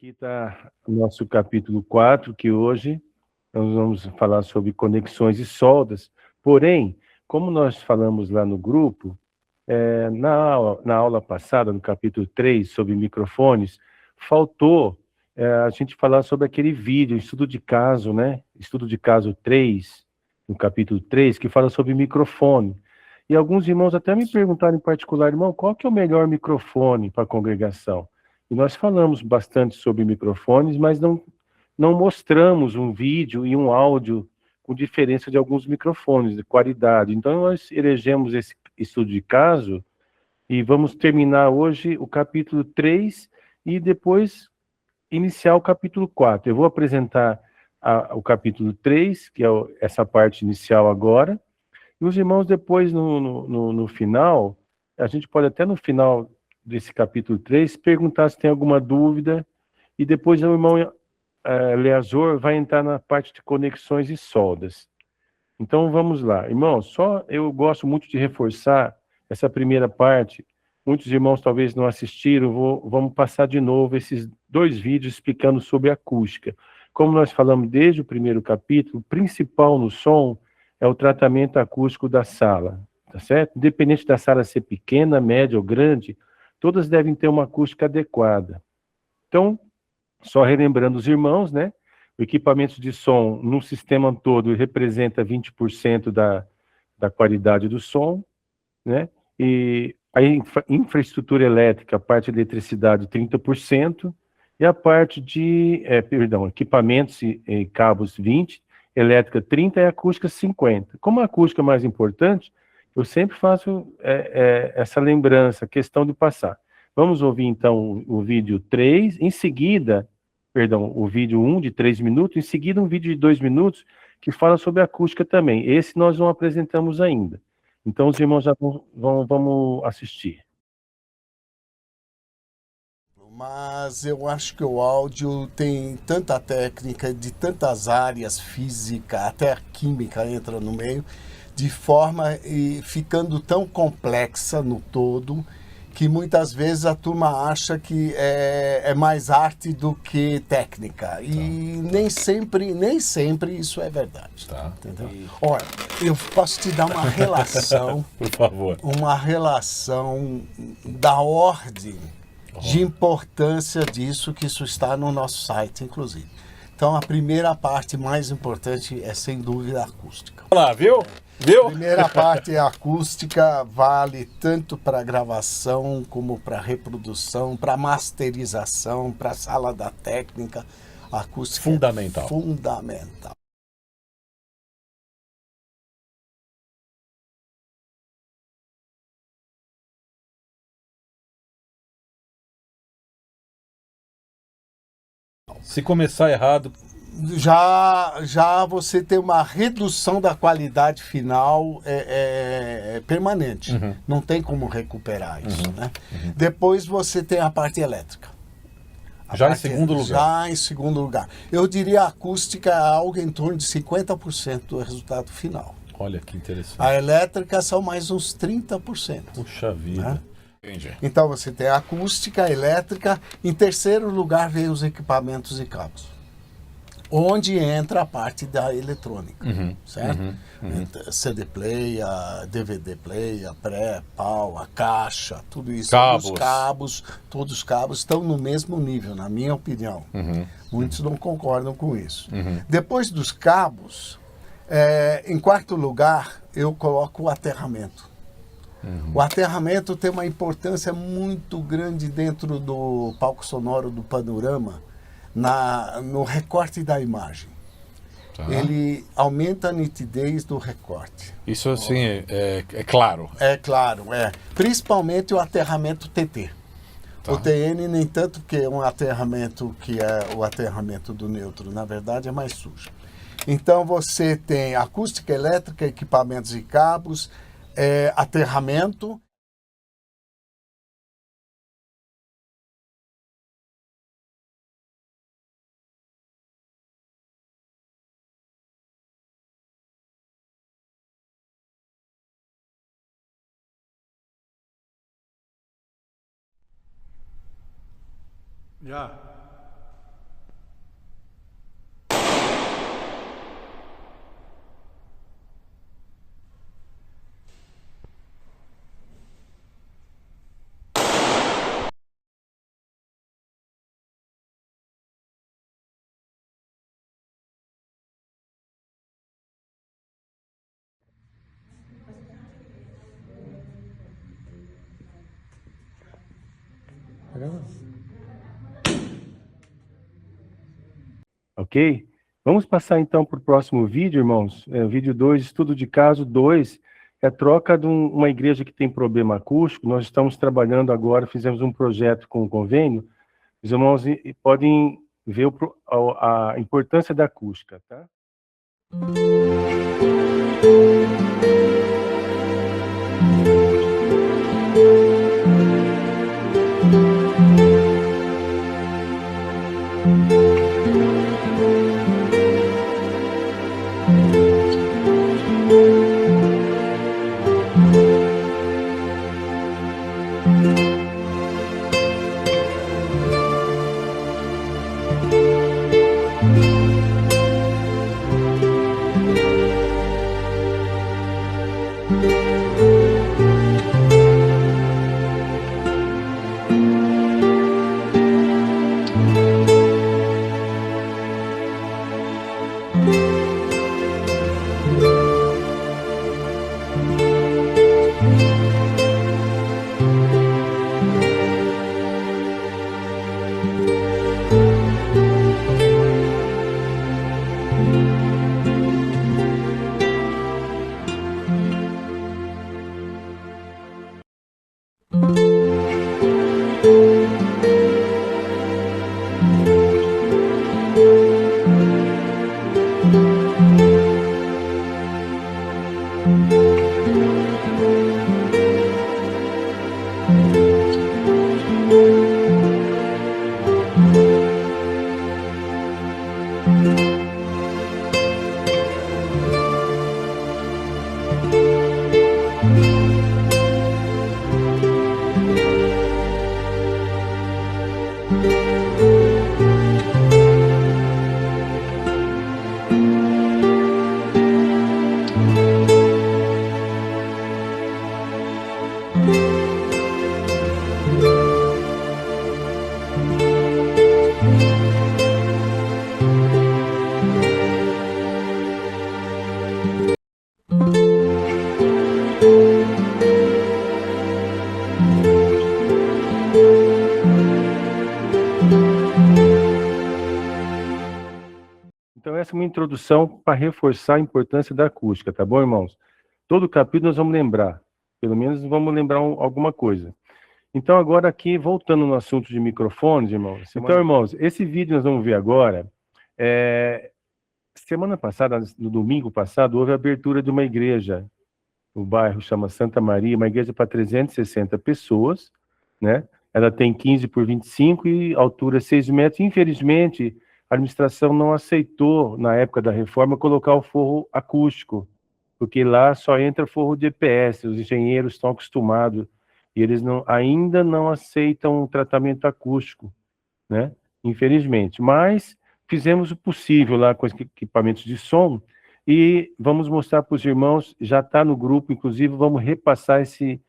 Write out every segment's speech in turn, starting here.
Aqui está o nosso capítulo 4, que hoje nós vamos falar sobre conexões e soldas. Porém, como nós falamos lá no grupo, na aula passada, no capítulo 3, sobre microfones, faltou a gente falar sobre aquele vídeo, estudo de caso, né? Estudo de caso 3, no capítulo 3, que fala sobre microfone. E alguns irmãos até me perguntaram em particular, irmão, qual que é o melhor microfone para a congregação? E nós falamos bastante sobre microfones, mas não mostramos um vídeo e um áudio com diferença de alguns microfones, de qualidade. Então, nós elegemos esse estudo de caso e vamos terminar hoje o capítulo 3 e depois iniciar o capítulo 4. Eu vou apresentar o capítulo 3, que é essa parte inicial agora, e os irmãos depois, no final, a gente pode até no final desse capítulo 3 perguntar se tem alguma dúvida, e depois o irmão Leazor vai entrar na parte de conexões e soldas. Então vamos lá. Irmãos, só eu gosto muito de reforçar essa primeira parte. Muitos irmãos talvez não assistiram, vamos passar de novo esses 2 vídeos explicando sobre acústica. Como nós falamos desde o primeiro capítulo, o principal no som é o tratamento acústico da sala, tá certo? Independente da sala ser pequena, média ou grande, todas devem ter uma acústica adequada. Então, só relembrando os irmãos, né? O equipamento de som no sistema todo representa 20% da qualidade do som, né? E a infraestrutura elétrica, a parte de eletricidade, 30%, e a parte de, equipamentos e cabos 20%, elétrica 30% e acústica 50%. Como a acústica é mais importante, eu sempre faço essa lembrança, questão de passar. Vamos ouvir então o vídeo 3, em seguida, o vídeo 1 de 3 minutos, em seguida um vídeo de 2 minutos que fala sobre acústica também. Esse nós não apresentamos ainda. Então os irmãos já vamos assistir. Mas eu acho que o áudio tem tanta técnica, de tantas áreas, física, até a química entra no meio, de forma e ficando tão complexa no todo, que muitas vezes a turma acha que é mais arte do que técnica. E nem sempre isso é verdade. Tá. Entendeu? Olha, eu posso te dar uma relação, Por favor. uma relação da ordem de importância disso, que isso está no nosso site, inclusive. Então, a primeira parte mais importante é, sem dúvida, a acústica. Olha lá, viu? Viu? A primeira parte é a acústica, vale tanto para gravação, como para reprodução, para masterização, para sala da técnica. A acústica Fundamental. É fundamental. Se começar errado, Já você tem uma redução da qualidade final permanente. Não tem como recuperar isso. Né? Depois você tem a parte elétrica. Já em segundo lugar. Já em segundo lugar. Eu diria a acústica é algo em torno de 50% do resultado final. Olha que interessante. A elétrica são mais uns 30%. Puxa vida. Né? Entendi. Então você tem a acústica, a elétrica. Em terceiro lugar vem os equipamentos e cabos, onde entra a parte da eletrônica, certo? CD player, DVD player, pré, pau, a caixa, tudo isso. Todos os cabos estão no mesmo nível, na minha opinião. Muitos não concordam com isso. Depois dos cabos, em quarto lugar, eu coloco o aterramento. O aterramento tem uma importância muito grande dentro do palco sonoro do panorama, no recorte da imagem. Tá. Ele aumenta a nitidez do recorte. Isso assim é claro. É claro, principalmente o aterramento TT. Tá. O TN nem tanto, porque é um aterramento que é o aterramento do neutro, na verdade é mais sujo. Então você tem acústica elétrica, equipamentos e cabos, aterramento. Já. Ok? Vamos passar então para o próximo vídeo, irmãos. Vídeo 2, estudo de caso 2, é troca de uma igreja que tem problema acústico. Nós estamos trabalhando agora, fizemos um projeto com o convênio. Os irmãos podem ver a importância da acústica, tá? Então, essa é uma introdução para reforçar a importância da acústica, tá bom, irmãos? Todo capítulo nós vamos lembrar, pelo menos vamos lembrar alguma coisa. Então, agora aqui, voltando no assunto de microfones, irmãos. Então, irmãos, esse vídeo nós vamos ver agora. Semana passada, no domingo passado, houve a abertura de uma igreja. O bairro chama Santa Maria, uma igreja para 360 pessoas, né? Ela tem 15 por 25 e altura 6 metros. Infelizmente, a administração não aceitou, na época da reforma, colocar o forro acústico, porque lá só entra forro de EPS, os engenheiros estão acostumados, e eles ainda não aceitam um tratamento acústico, né? Infelizmente. Mas fizemos o possível lá com os equipamentos de som, e vamos mostrar para os irmãos, já está no grupo, inclusive, vamos repassar esse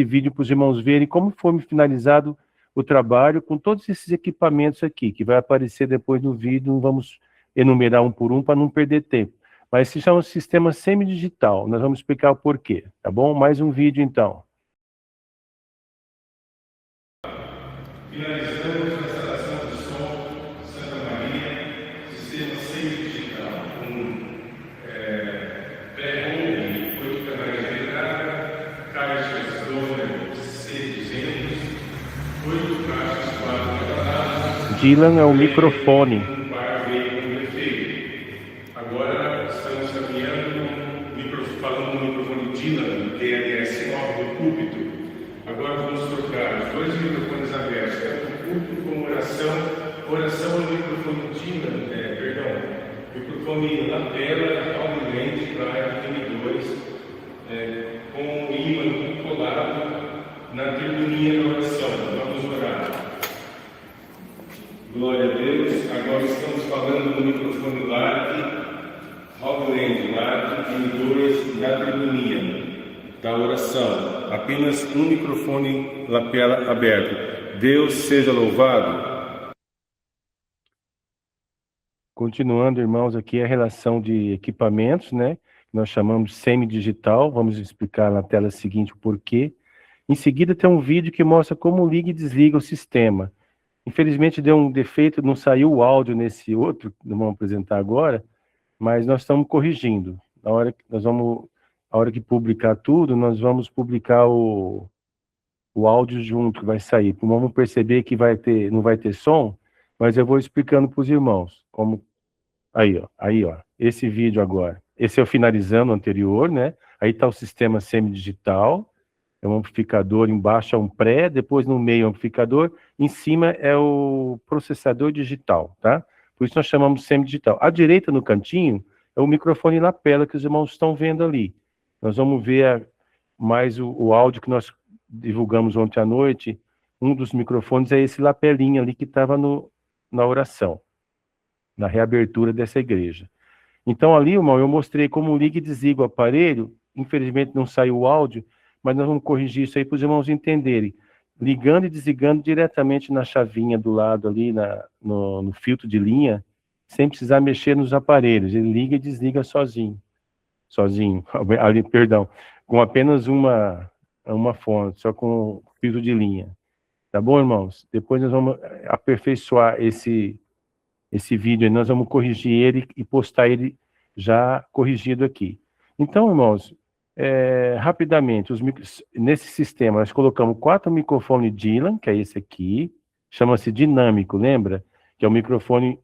vídeo para os irmãos verem como foi finalizado o trabalho com todos esses equipamentos aqui, que vai aparecer depois no vídeo, não vamos enumerar um por um para não perder tempo. Mas esse é um sistema semidigital, nós vamos explicar o porquê, tá bom? Mais um vídeo, então. Finalizamos a instalação de som Santa Maria, sistema semidigital, com pré-roll, 8 canais de entrada, caixas Donner C200, 8 caixas 4 canais. Dylan é o microfone. Um par veio com defeito. Agora estamos caminhando, falando no microfone Dylan, TLS9 do púlpito. Agora vamos trocar os dois microfones abertos, tanto o púlpito como oração. Oração é o microfone Dylan, microfone lapela, Audilente para M2, com o ímã colado na tribuninha da oração. Vamos orar. Glória a Deus. Agora estamos falando no microfone Audilente, M2 na tribuninha da oração. Apenas um microfone lapela aberto. Deus seja louvado. Continuando, irmãos, aqui a relação de equipamentos, né? Nós chamamos semidigital. Vamos explicar na tela seguinte o porquê. Em seguida tem um vídeo que mostra como liga e desliga o sistema. Infelizmente deu um defeito, não saiu o áudio nesse outro, que não vamos apresentar agora, mas nós estamos corrigindo. A hora que publicar tudo, nós vamos publicar o áudio junto que vai sair. Vamos perceber que não vai ter som, mas eu vou explicando para os irmãos como. Aí, ó, esse vídeo agora. Esse é o finalizando o anterior, né? Aí está o sistema semidigital, é um amplificador, embaixo é um pré, depois no meio é um amplificador, em cima é o processador digital, tá? Por isso nós chamamos semidigital. À direita, no cantinho, é o microfone lapela que os irmãos estão vendo ali. Nós vamos ver mais o áudio que nós divulgamos ontem à noite. Um dos microfones é esse lapelinha ali que estava na oração, na reabertura dessa igreja. Então ali, irmão, eu mostrei como liga e desliga o aparelho. Infelizmente não saiu o áudio, mas nós vamos corrigir isso aí para os irmãos entenderem. Ligando e desligando diretamente na chavinha do lado ali, no filtro de linha, sem precisar mexer nos aparelhos. Ele liga e desliga sozinho. Ali, perdão, com apenas uma fonte, só com filtro de linha. Tá bom, irmãos? Depois nós vamos aperfeiçoar esse vídeo, nós vamos corrigir ele e postar ele já corrigido aqui. Então, irmãos, rapidamente, nesse sistema, nós colocamos 4 microfones Dylan, que é esse aqui, chama-se dinâmico, lembra? Que é o microfone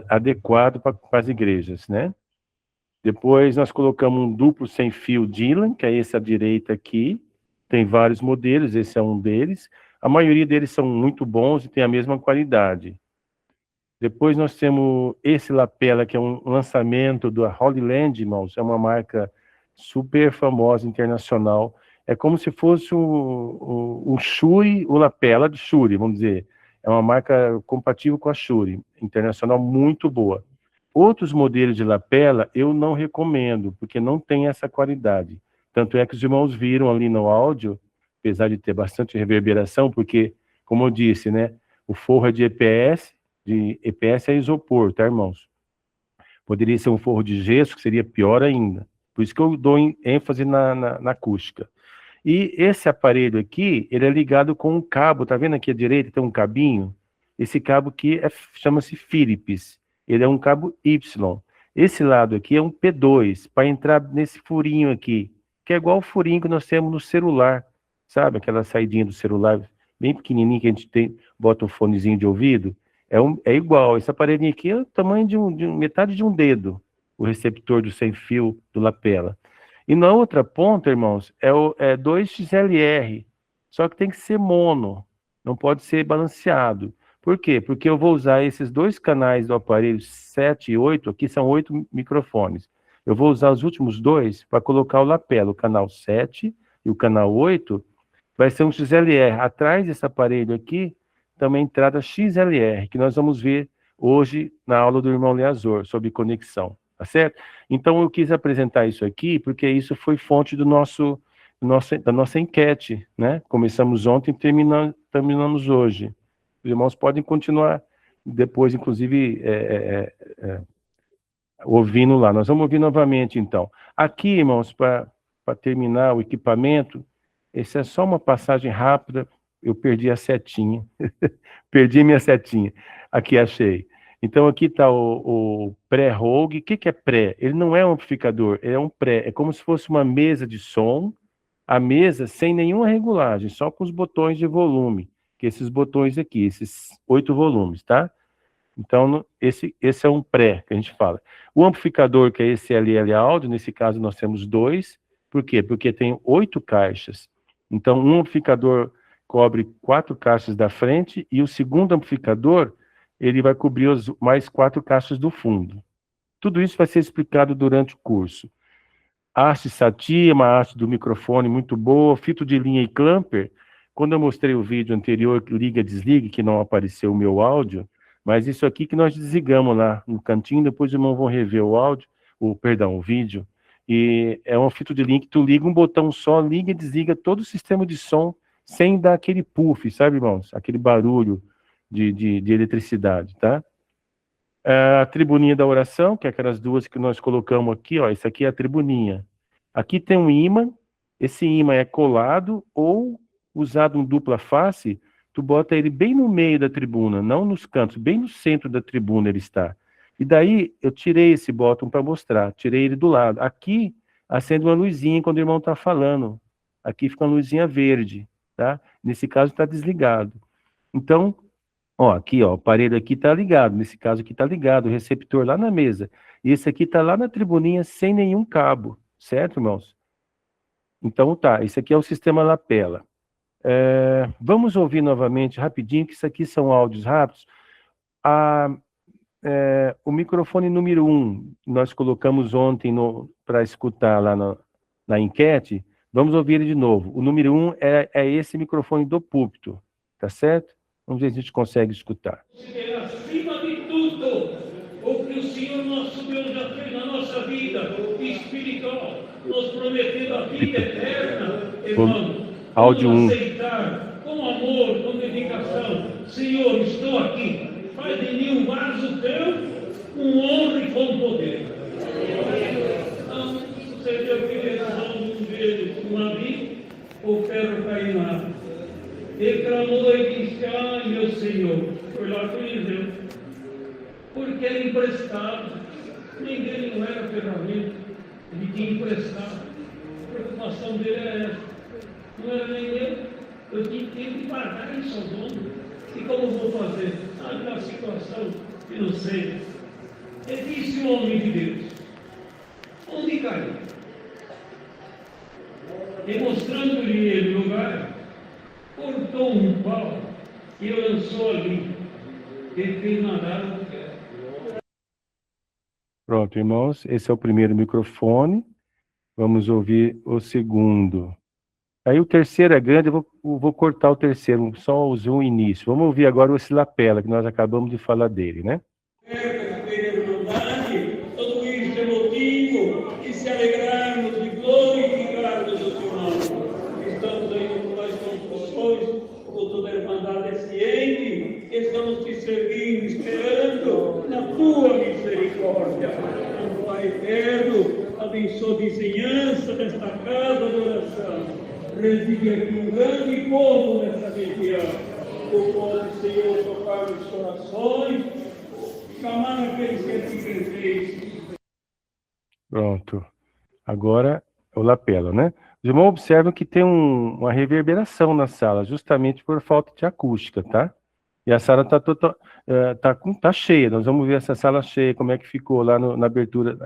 adequado para as igrejas, né? Depois nós colocamos um duplo sem fio Dylan, que é esse à direita aqui, tem vários modelos, esse é um deles. A maioria deles são muito bons e tem a mesma qualidade. Depois nós temos esse lapela, que é um lançamento da Holy Land, irmãos, é uma marca super famosa, internacional. É como se fosse o Shure, o lapela de Shure, vamos dizer. É uma marca compatível com a Shure, internacional, muito boa. Outros modelos de lapela eu não recomendo, porque não tem essa qualidade. Tanto é que os irmãos viram ali no áudio, apesar de ter bastante reverberação, porque, como eu disse, né, o forro é de EPS é isopor, tá, irmãos? Poderia ser um forro de gesso, que seria pior ainda. Por isso que eu dou ênfase na acústica. E esse aparelho aqui, ele é ligado com um cabo, tá vendo aqui à direita tem um cabinho? Esse cabo aqui chama-se Philips, ele é um cabo Y. Esse lado aqui é um P2, para entrar nesse furinho aqui, que é igual o furinho que nós temos no celular, sabe? Aquela saidinha do celular bem pequenininha que a gente bota um fonezinho de ouvido. É igual, esse aparelhinho aqui é o tamanho de metade de um dedo, o receptor do sem fio do lapela. E na outra ponta, irmãos, é 2XLR, só que tem que ser mono, não pode ser balanceado. Por quê? Porque eu vou usar esses 2 canais do aparelho 7 e 8, aqui são 8 microfones. Eu vou usar os últimos 2 para colocar o lapela, o canal 7 e o canal 8, vai ser um XLR. Atrás desse aparelho aqui, também entrada XLR, que nós vamos ver hoje na aula do irmão Leazor, sobre conexão, tá certo? Então eu quis apresentar isso aqui, porque isso foi fonte da nossa enquete, né? Começamos ontem e terminamos hoje. Os irmãos podem continuar depois, inclusive, ouvindo lá. Nós vamos ouvir novamente, então. Aqui, irmãos, para terminar o equipamento, essa é só uma passagem rápida, eu perdi a setinha. Perdi minha setinha. Aqui, achei. Então, aqui está o pré-Rogue. O que é pré? Ele não é um amplificador, ele é um pré. É como se fosse uma mesa de som, a mesa sem nenhuma regulagem, só com os botões de volume, que esses botões aqui, esses 8 volumes, tá? Então, esse é um pré, que a gente fala. O amplificador, que é esse LL Audio, nesse caso nós temos 2. Por quê? Porque tem 8 caixas. Então, um amplificador cobre 4 caixas da frente e o segundo amplificador, ele vai cobrir mais 4 caixas do fundo. Tudo isso vai ser explicado durante o curso. Haste Sati, uma haste do microfone muito boa, filtro de linha e clamper. Quando eu mostrei o vídeo anterior, liga, desliga, que não apareceu o meu áudio, mas isso aqui que nós desligamos lá no cantinho, depois os irmãos vão rever o vídeo, e é um filtro de linha que tu liga um botão só, liga e desliga todo o sistema de som, sem dar aquele puff, sabe, irmãos? Aquele barulho de eletricidade, tá? A tribuninha da oração, que é aquelas duas que nós colocamos aqui, ó, isso aqui é a tribuninha. Aqui tem um ímã, esse ímã é colado ou usado em dupla face, tu bota ele bem no meio da tribuna, não nos cantos, bem no centro da tribuna ele está. E daí eu tirei esse bottom para mostrar, tirei ele do lado. Aqui acende uma luzinha quando o irmão está falando. Aqui fica uma luzinha verde, tá? Nesse caso está desligado. Então, ó, aqui, ó, o aparelho aqui está ligado, nesse caso aqui está ligado, o receptor lá na mesa. E esse aqui está lá na tribuninha sem nenhum cabo, certo, irmãos? Então tá, esse aqui é o sistema lapela. Vamos ouvir novamente rapidinho, que isso aqui são áudios rápidos. O microfone número 1, nós colocamos ontem para escutar lá na enquete. Vamos ouvir ele de novo. O número 1 é esse microfone do púlpito, tá certo? Vamos ver se a gente consegue escutar. Acima de tudo, o que o Senhor nosso Deus já fez na nossa vida espiritual, nos prometendo a vida eterna, irmão. Áudio 1. Aceitar com amor, com dedicação. Senhor, estou aqui. Faz de mim um vaso teu, com honra e com poder. Então, sucedeu que um deles, um amigo, o ferro caiu na água. Ele clamou e disse: ai, meu Senhor. Foi lá com Eliseu. Porque era emprestado. Nem dele não era ferramenta. Ele tinha emprestado. A preocupação dele era essa. Não era nem eu tinha que pagar isso ao dono. E como vou fazer? Sabe na situação financeira. E disse o homem de Deus: onde caiu? E mostrando-lhe ele o lugar, cortou um pau e lançou ali. Ele fez nadar no pé. Pronto, irmãos, esse é o primeiro microfone. Vamos ouvir o segundo. Aí o terceiro é grande, eu vou cortar o terceiro, só usar o início. Vamos ouvir agora esse lapela, que nós acabamos de falar dele, né? Todo isso é motivo de se alegrarmos e glorificarmos o teu nome. Estamos aí com as construções, com toda a irmandade ciente, estamos te servindo, esperando na tua misericórdia. Pai eterno, abençoa a vizinhança desta casa de oração. Reside aqui um grande povo nessa região. O povo, Senhor, tocar os corações, chamar aqueles que te fez. Pronto. Agora o lapela, né? Os irmãos observam que tem uma reverberação na sala, justamente por falta de acústica, tá? E a sala tá cheia. Nós vamos ver essa sala cheia, como é que ficou lá na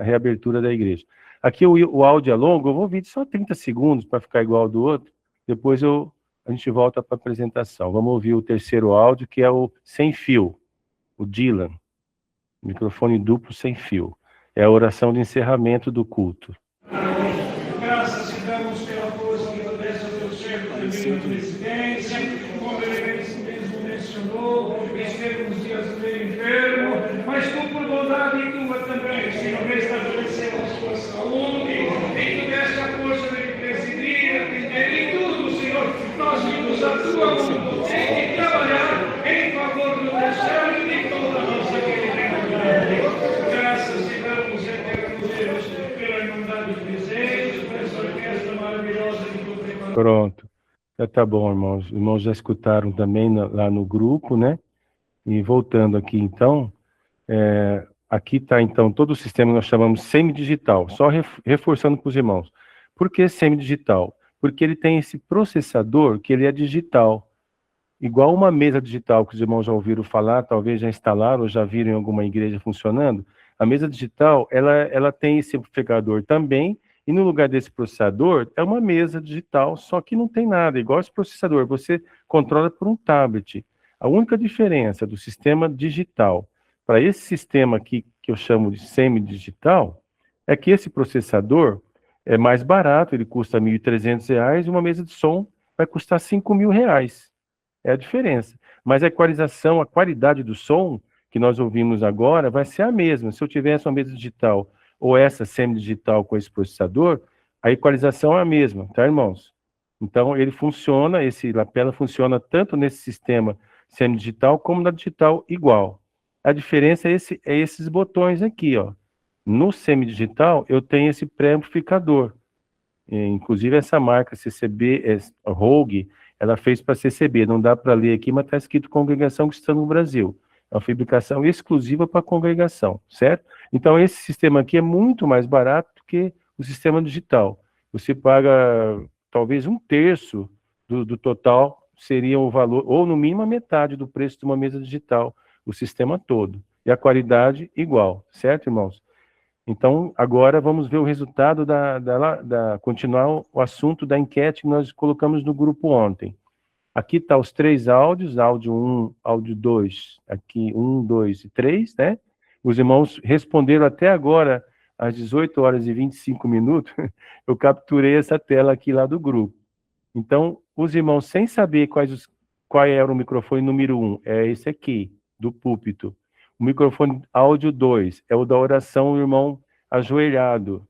reabertura da igreja. Aqui o áudio é longo, eu vou ouvir só 30 segundos para ficar igual ao do outro. Depois a gente volta para a apresentação. Vamos ouvir o terceiro áudio, que é o sem fio, o Dylan. Microfone duplo sem fio. É a oração de encerramento do culto. Graças te damos pela força que obedece ao teu servo também na presidência, como ele mesmo mencionou, esteve nos dias meio enfermo, mas tu por bondade tua também, Senhor, restabeleceu a sua saúde, e tu deste a força de presidir, atender em tudo, Senhor, nós vimos a tua mão, e trabalhar em favor do teu servo e de toda a nossa querida comunidade. Graças te damos, eterno Deus, pela irmandade de desejos, por essa orquestra maravilhosa que tu preparou. Pronto. Já tá bom, irmãos. Os irmãos já escutaram também lá no grupo, né? E voltando aqui, então, aqui está, então, todo o sistema que nós chamamos semidigital, só reforçando para os irmãos. Por que semidigital? Porque ele tem esse processador que ele é digital, igual uma mesa digital que os irmãos já ouviram falar, talvez já instalaram ou já viram em alguma igreja funcionando. A mesa digital, ela tem esse amplificador também, e no lugar desse processador, é uma mesa digital, só que não tem nada, igual esse processador, você controla por um tablet. A única diferença do sistema digital para esse sistema aqui, que eu chamo de semi-digital, é que esse processador é mais barato, ele custa R$ 1.300, e uma mesa de som vai custar R$ 5.000. É a diferença. Mas a equalização, a qualidade do som que nós ouvimos agora vai ser a mesma. Se eu tivesse uma mesa digital ou essa semi-digital com esse processador, a equalização é a mesma, tá, irmãos? Então, ele funciona, esse lapela funciona tanto nesse sistema semi-digital como na digital igual. A diferença é esses botões aqui, ó. No semi-digital, eu tenho esse pré-amplificador. Inclusive essa marca CCB, Rogue, ela fez para CCB, não dá para ler aqui, mas está escrito Congregação Cristã no Brasil. É uma fabricação exclusiva para congregação, certo? Então esse sistema aqui é muito mais barato do que o sistema digital. Você paga talvez 1/3 do total, seria o valor, ou no mínimo a metade do preço de uma mesa digital, o sistema todo. E a qualidade igual, certo, irmãos? Então, agora vamos ver o resultado continuar o assunto da enquete que nós colocamos no grupo ontem. Aqui está os 3 áudios, áudio 1, áudio 2, aqui 1, 2 e 3, né? Os irmãos responderam até agora, às 18 horas e 25 minutos, eu capturei essa tela aqui lá do grupo. Então, os irmãos, sem saber qual era o microfone número 1, é esse aqui, do púlpito. O microfone áudio 2 é o da oração, o irmão ajoelhado.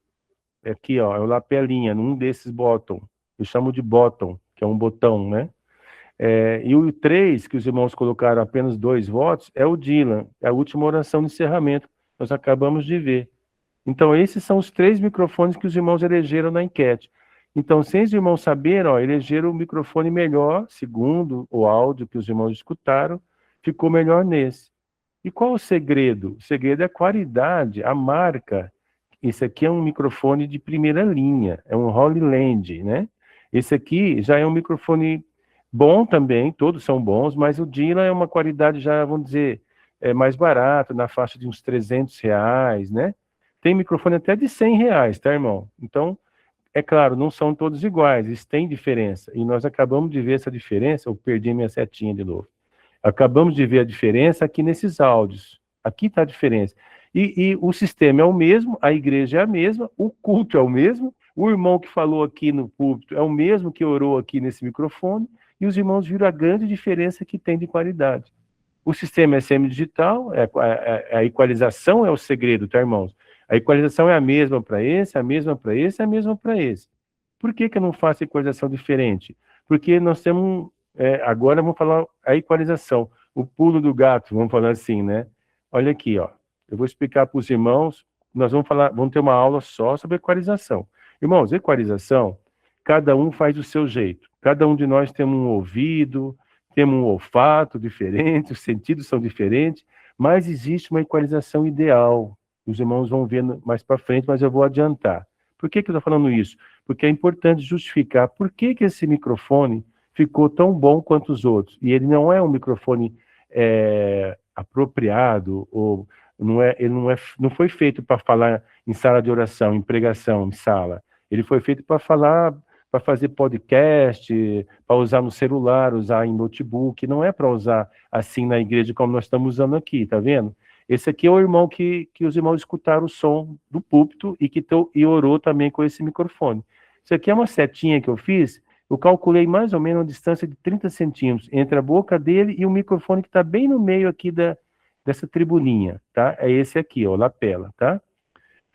Aqui, ó, é o lapelinha, num desses bottom. Eu chamo de bottom, que é um botão, né? E o 3, que os irmãos colocaram apenas 2 votos, é o Dylan, é a última oração de encerramento. Nós acabamos de ver. Então, esses são os 3 microfones que os irmãos elegeram na enquete. Então, sem os irmãos saberem, ó, elegeram o microfone melhor, segundo o áudio que os irmãos escutaram, ficou melhor nesse. E qual o segredo? O segredo é a qualidade, a marca. Esse aqui é um microfone de primeira linha, é um Holy Land, né? Esse aqui já é um microfone bom também, todos são bons, mas o Dylan é uma qualidade já, vamos dizer, mais barato, na faixa de uns R$300, né? Tem microfone até de R$100, tá, irmão? Então, é claro, não são todos iguais, eles têm diferença. E nós acabamos de ver essa diferença, eu perdi minha setinha de novo. Acabamos de ver a diferença aqui nesses áudios. Aqui está a diferença. E o sistema é o mesmo, a igreja é a mesma, o culto é o mesmo, o irmão que falou aqui no púlpito é o mesmo que orou aqui nesse microfone, e os irmãos viram a grande diferença que tem de qualidade. O sistema é semidigital, a equalização é o segredo, tá, irmãos? A equalização é a mesma para esse, a mesma para esse, a mesma para esse. Por que eu não faço equalização diferente? Porque nós temos... agora vamos falar a equalização, o pulo do gato, vamos falar assim, né? Olha aqui, ó. Eu vou explicar para os irmãos, nós vamos ter uma aula só sobre equalização. Irmãos, equalização, cada um faz do seu jeito. Cada um de nós tem um ouvido, temos um olfato diferente, os sentidos são diferentes, mas existe uma equalização ideal. Os irmãos vão ver mais para frente, mas eu vou adiantar. Por que eu estou falando isso? Porque é importante justificar por que esse microfone ficou tão bom quanto os outros. E ele não é um microfone apropriado, ou não foi feito para falar em sala de oração, em pregação, em sala. Ele foi feito para falar, para fazer podcast, para usar no celular, usar em notebook, não é para usar assim na igreja como nós estamos usando aqui, tá vendo? Esse aqui é o irmão que os irmãos escutaram o som do púlpito e orou também com esse microfone. Isso aqui é uma setinha que eu fiz, eu calculei mais ou menos uma distância de 30 centímetros entre a boca dele e o microfone que está bem no meio aqui dessa tribuninha, tá? É esse aqui, ó, lapela, tá?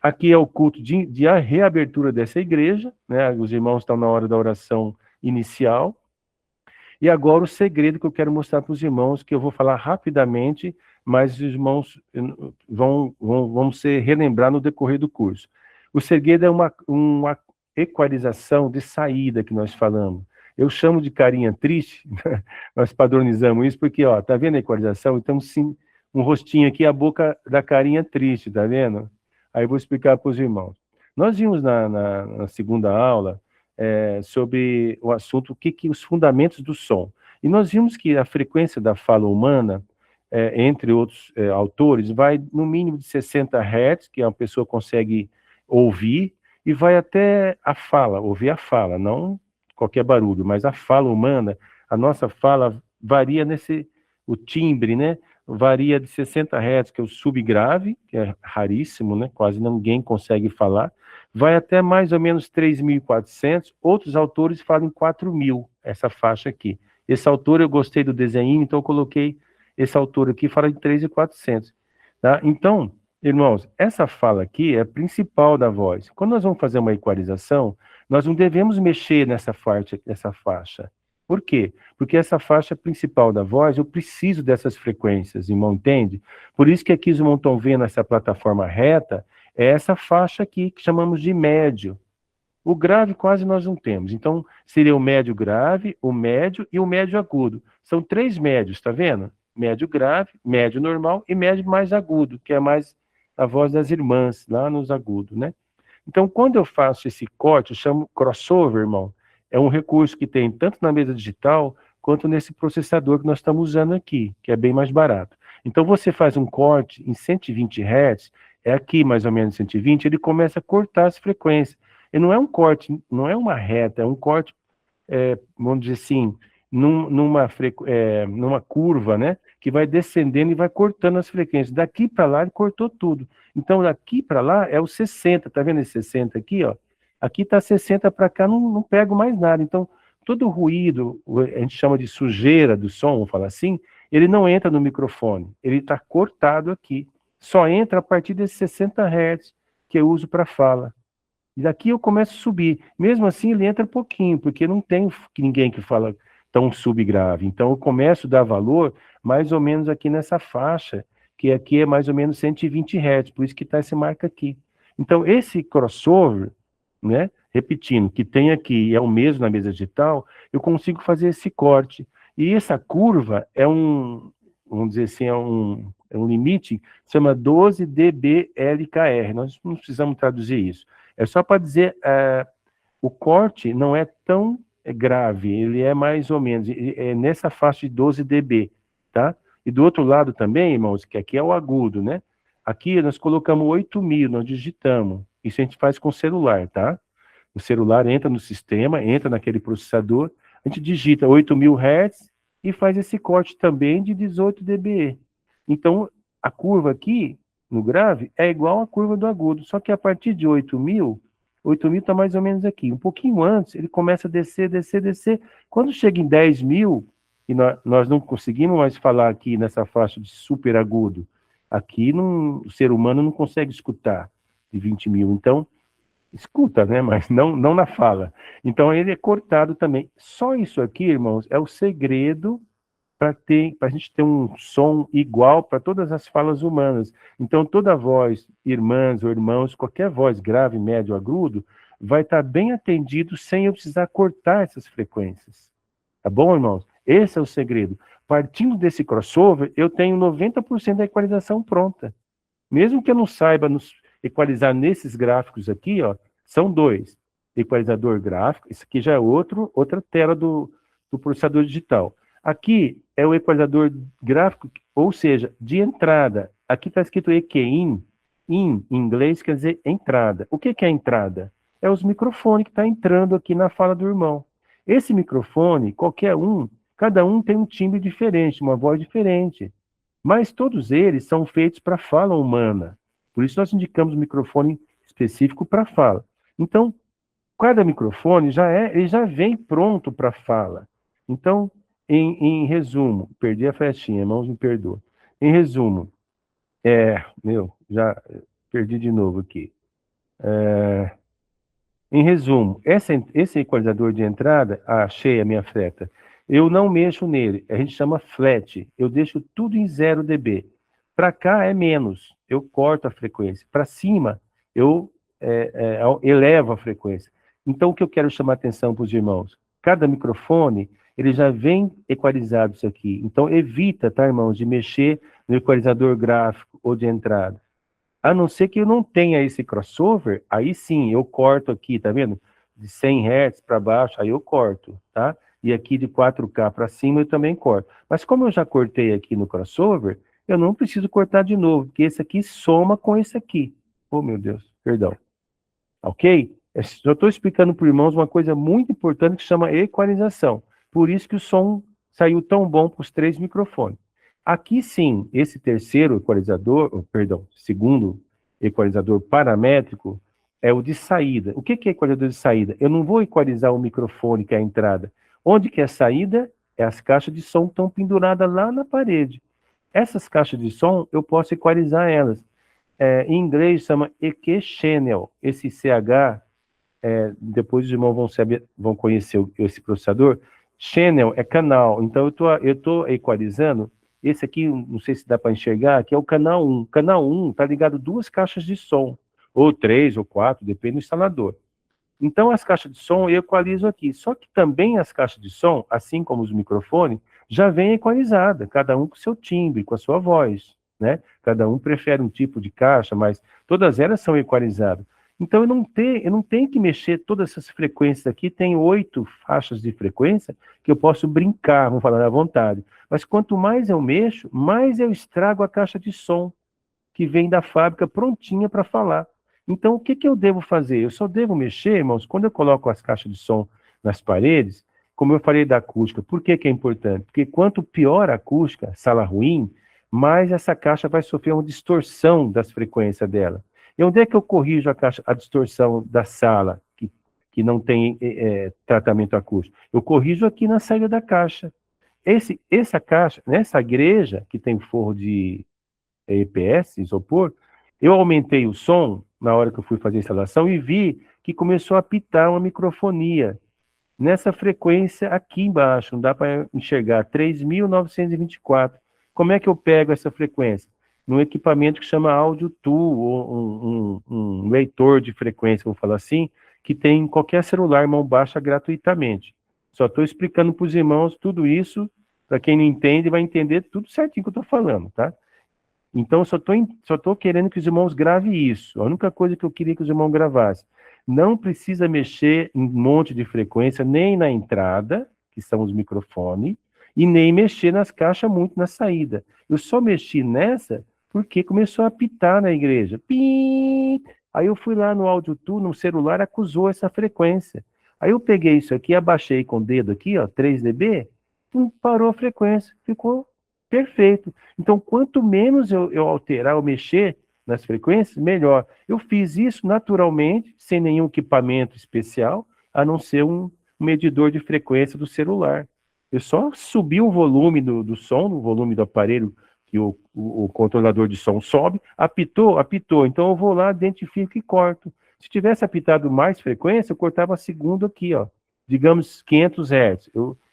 Aqui é o culto de reabertura dessa igreja, né? Os irmãos estão na hora da oração inicial. E agora o segredo que eu quero mostrar para os irmãos, que eu vou falar rapidamente, mas os irmãos vão se relembrar no decorrer do curso. O segredo é uma equalização de saída que nós falamos. Eu chamo de carinha triste, nós padronizamos isso, porque, ó, tá vendo a equalização? Então, sim, um rostinho aqui, a boca da carinha triste, tá vendo? Aí eu vou explicar para os irmãos. Nós vimos na segunda aula sobre o assunto, os fundamentos do som. E nós vimos que a frequência da fala humana, entre outros autores, vai no mínimo de 60 Hz, que a pessoa consegue ouvir, e vai até a fala, ouvir a fala, não qualquer barulho, mas a fala humana, a nossa fala varia o timbre, né? Varia de 60 Hz, que é o subgrave, que é raríssimo, né? Quase ninguém consegue falar, vai até mais ou menos 3.400, outros autores falam em 4.000, essa faixa aqui. Esse autor, eu gostei do desenho, então eu coloquei esse autor aqui, fala de 3.400, tá? Então, irmãos, essa fala aqui é a principal da voz. Quando nós vamos fazer uma equalização, nós não devemos mexer nessa faixa. Por quê? Porque essa faixa principal da voz, eu preciso dessas frequências, irmão, entende? Por isso que aqui os irmãos estão vendo essa plataforma reta, é essa faixa aqui que chamamos de médio. O grave quase nós não temos. Então, seria o médio grave, o médio e o médio agudo. São 3 médios, tá vendo? Médio grave, médio normal e médio mais agudo, que é mais a voz das irmãs, lá nos agudos, né? Então, quando eu faço esse corte, eu chamo crossover, irmão. É um recurso que tem tanto na mesa digital, quanto nesse processador que nós estamos usando aqui, que é bem mais barato. Então, você faz um corte em 120 Hz, é aqui mais ou menos 120, ele começa a cortar as frequências. E não é um corte, não é uma reta, é um corte, vamos dizer assim, numa curva, né? Que vai descendendo e vai cortando as frequências. Daqui para lá, ele cortou tudo. Então, daqui para lá é o 60, tá vendo esse 60 aqui, ó? Aqui tá 60 para cá, não pego mais nada. Então, todo ruído, a gente chama de sujeira do som, vamos falar assim, ele não entra no microfone, ele está cortado aqui. Só entra a partir desses 60 Hz que eu uso para fala. E daqui eu começo a subir. Mesmo assim, ele entra pouquinho, porque não tem ninguém que fala tão subgrave. Então, eu começo a dar valor mais ou menos aqui nessa faixa, que aqui é mais ou menos 120 Hz, por isso que está essa marca aqui. Então, esse crossover, né, repetindo, que tem aqui, é o mesmo na mesa digital, eu consigo fazer esse corte. E essa curva é vamos dizer assim, é um limite, chama 12 dBLKR. Nós não precisamos traduzir isso. É só para dizer, o corte não é tão grave, ele é mais ou menos, é nessa faixa de 12 dB, tá? E do outro lado também, irmãos, que aqui é o agudo, né? Aqui nós colocamos 8.000, nós digitamos. Isso a gente faz com o celular, tá? O celular entra no sistema, entra naquele processador, a gente digita 8.000 Hz e faz esse corte também de 18 dB. Então, a curva aqui, no grave, é igual à curva do agudo, só que a partir de 8.000 está mais ou menos aqui. Um pouquinho antes, ele começa a descer, descer, descer. Quando chega em 10.000, e nós não conseguimos mais falar aqui nessa faixa de super agudo, aqui o ser humano não consegue escutar de 20.000. Então, escuta, né? Mas não na fala. Então, ele é cortado também. Só isso aqui, irmãos, é o segredo para a gente ter um som igual para todas as falas humanas. Então, toda voz, irmãs ou irmãos, qualquer voz grave, médio, agudo, vai estar bem atendido sem eu precisar cortar essas frequências. Tá bom, irmãos? Esse é o segredo. Partindo desse crossover, eu tenho 90% da equalização pronta. Mesmo que eu não saiba equalizar nesses gráficos aqui, ó, são 2. Equalizador gráfico, isso aqui já é outra tela do processador digital. Aqui é o equalizador gráfico, ou seja, de entrada. Aqui está escrito EQ-IN. In, em inglês, quer dizer entrada. O que é entrada? É os microfones que está entrando aqui na fala do irmão. Esse microfone, qualquer um, cada um tem um timbre diferente, uma voz diferente. Mas todos eles são feitos para fala humana. Por isso nós indicamos um microfone específico para fala. Então, cada microfone ele já vem pronto para fala. Então, em resumo, perdi a flechinha, irmãos, me perdoam. Em resumo, já perdi de novo aqui. Em resumo, esse equalizador de entrada, achei a minha fleta, eu não mexo nele, a gente chama flat, eu deixo tudo em 0 dB. Para cá é menos, eu corto a frequência. Para cima, eu elevo a frequência. Então, o que eu quero chamar a atenção para os irmãos? Cada microfone, ele já vem equalizado isso aqui. Então, evita, tá, irmãos, de mexer no equalizador gráfico ou de entrada. A não ser que eu não tenha esse crossover, aí sim, eu corto aqui, tá vendo? De 100 Hz para baixo, aí eu corto, tá? E aqui de 4K para cima eu também corto. Mas como eu já cortei aqui no crossover, eu não preciso cortar de novo, porque esse aqui soma com esse aqui. Oh, meu Deus, perdão. Ok? Eu estou explicando para os irmãos uma coisa muito importante que chama equalização. Por isso que o som saiu tão bom para os 3 microfones. Aqui sim, esse terceiro equalizador, segundo equalizador paramétrico, é o de saída. O que é equalizador de saída? Eu não vou equalizar o microfone, que é a entrada. Onde que é a saída? É as caixas de som que estão penduradas lá na parede. Essas caixas de som, eu posso equalizar elas. Em inglês chama EQ Channel. Esse CH, depois os irmãos vão conhecer esse processador. Channel é canal. Então eu estou equalizando. Esse aqui, não sei se dá para enxergar, que é o canal 1. Canal 1 está ligado 2 caixas de som, ou 3 ou 4, depende do instalador. Então, as caixas de som eu equalizo aqui. Só que também as caixas de som, assim como os microfones, já vem equalizada, cada um com seu timbre, com a sua voz, né? Cada um prefere um tipo de caixa, mas todas elas são equalizadas. Então, eu não tenho que mexer todas essas frequências aqui. Tem 8 faixas de frequência que eu posso brincar, vamos falar à vontade. Mas quanto mais eu mexo, mais eu estrago a caixa de som, que vem da fábrica prontinha para falar. Então, o que eu devo fazer? Eu só devo mexer, irmãos, quando eu coloco as caixas de som nas paredes, como eu falei da acústica. Por que é importante? Porque quanto pior a acústica, sala ruim, mais essa caixa vai sofrer uma distorção das frequências dela. E onde é que eu corrijo a distorção da sala, que não tem tratamento acústico? Eu corrijo aqui na saída da caixa. Essa caixa, nessa igreja, que tem forro de EPS, isopor, eu aumentei o som na hora que eu fui fazer a instalação e vi que começou a apitar uma microfonia nessa frequência aqui embaixo, não dá para enxergar, 3.924. Como é que eu pego essa frequência? Num equipamento que chama Audio Tool, ou um leitor de frequência, vou falar assim, que tem em qualquer celular, mão baixa, gratuitamente. Só estou explicando para os irmãos tudo isso, para quem não entende, vai entender tudo certinho que eu estou falando, tá? Então, só estou querendo que os irmãos gravem isso. A única coisa que eu queria que os irmãos gravassem. Não precisa mexer em um monte de frequência, nem na entrada, que são os microfones, e nem mexer nas caixas muito na saída. Eu só mexi nessa porque começou a apitar na igreja. Pim! Aí eu fui lá no Audio Tool, no celular, acusou essa frequência. Aí eu peguei isso aqui, abaixei com o dedo aqui, ó, 3 dB, parou a frequência, ficou perfeito. Então, quanto menos eu alterar ou mexer nas frequências, melhor. Eu fiz isso naturalmente, sem nenhum equipamento especial, a não ser um medidor de frequência do celular. Eu só subi o volume do som, o volume do aparelho que o controlador de som sobe, apitou. Então eu vou lá, identifico e corto. Se tivesse apitado mais frequência, eu cortava a segunda aqui, ó. Digamos 500 Hz.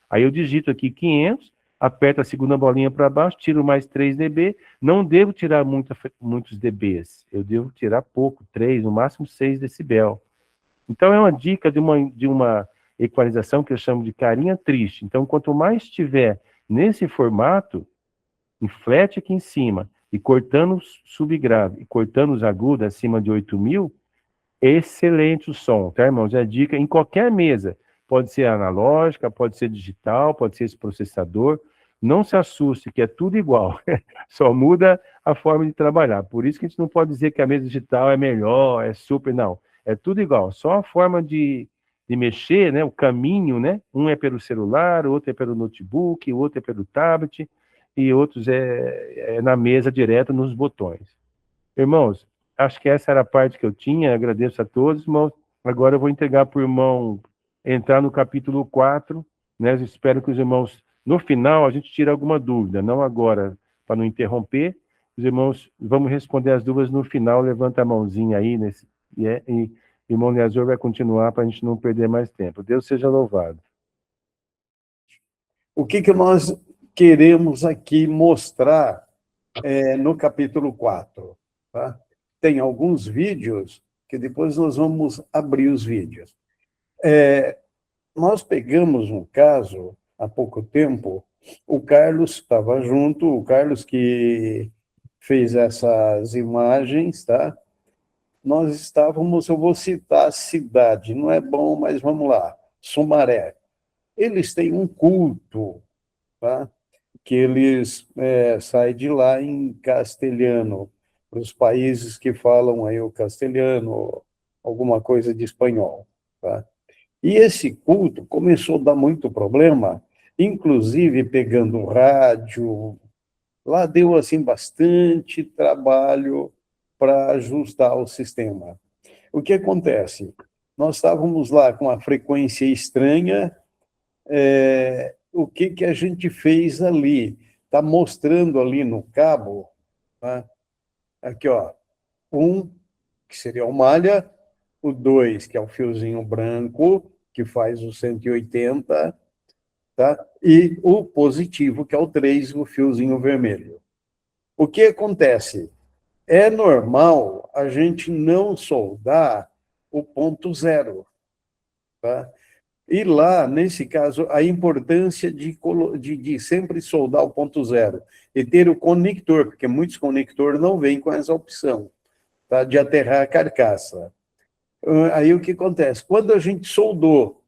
Aí eu digito aqui 500, aperto a segunda bolinha para baixo, tiro mais 3 dB. Não devo tirar muitos dBs. Eu devo tirar pouco, 3, no máximo 6 decibel. Então é uma dica de uma equalização que eu chamo de carinha triste. Então, quanto mais tiver nesse formato, em flat aqui em cima, e cortando subgrave, e cortando os agudos acima de 8.000, excelente o som, tá, irmãos? É dica em qualquer mesa. Pode ser analógica, pode ser digital, pode ser esse processador. Não se assuste, que é tudo igual. Só muda a forma de trabalhar. Por isso que a gente não pode dizer que a mesa digital é melhor, é super, não. É tudo igual. Só a forma de mexer, né, o caminho, né? Um é pelo celular, outro é pelo notebook, outro é pelo tablet, e outros é na mesa direto nos botões. Irmãos, acho que essa era a parte que eu tinha. Agradeço a todos, irmãos. Agora eu vou entregar para o irmão entrar no capítulo 4, né? Eu espero que os irmãos, no final, a gente tire alguma dúvida, não agora, para não interromper. Os irmãos, vamos responder as dúvidas no final. Levanta a mãozinha aí, e irmão Leazor vai continuar para a gente não perder mais tempo. Deus seja louvado. O que nós queremos aqui mostrar no capítulo 4? Tá? Tem alguns vídeos que depois nós vamos abrir os vídeos. Nós pegamos um caso, há pouco tempo, o Carlos estava junto, o Carlos que fez essas imagens, tá? Nós estávamos, eu vou citar a cidade, não é bom, mas vamos lá, Sumaré. Eles têm um culto, tá? Que eles saem de lá em castelhano, para os países que falam aí o castelhano, alguma coisa de espanhol, tá? E esse culto começou a dar muito problema, inclusive pegando rádio, lá deu assim bastante trabalho para ajustar o sistema. O que acontece? Nós estávamos lá com a frequência estranha, o que a gente fez ali? Está mostrando ali no cabo, tá? Aqui, ó, 1, que seria o malha, o 2, que é o fiozinho branco, que faz o 180, tá? E o positivo, que é o 3, o fiozinho vermelho. O que acontece? É normal a gente não soldar o ponto zero, tá? E lá, nesse caso, a importância de sempre soldar o ponto zero e ter o conector, porque muitos conectores não vêm com essa opção, tá? De aterrar a carcaça. Aí o que acontece? Quando a gente soldou,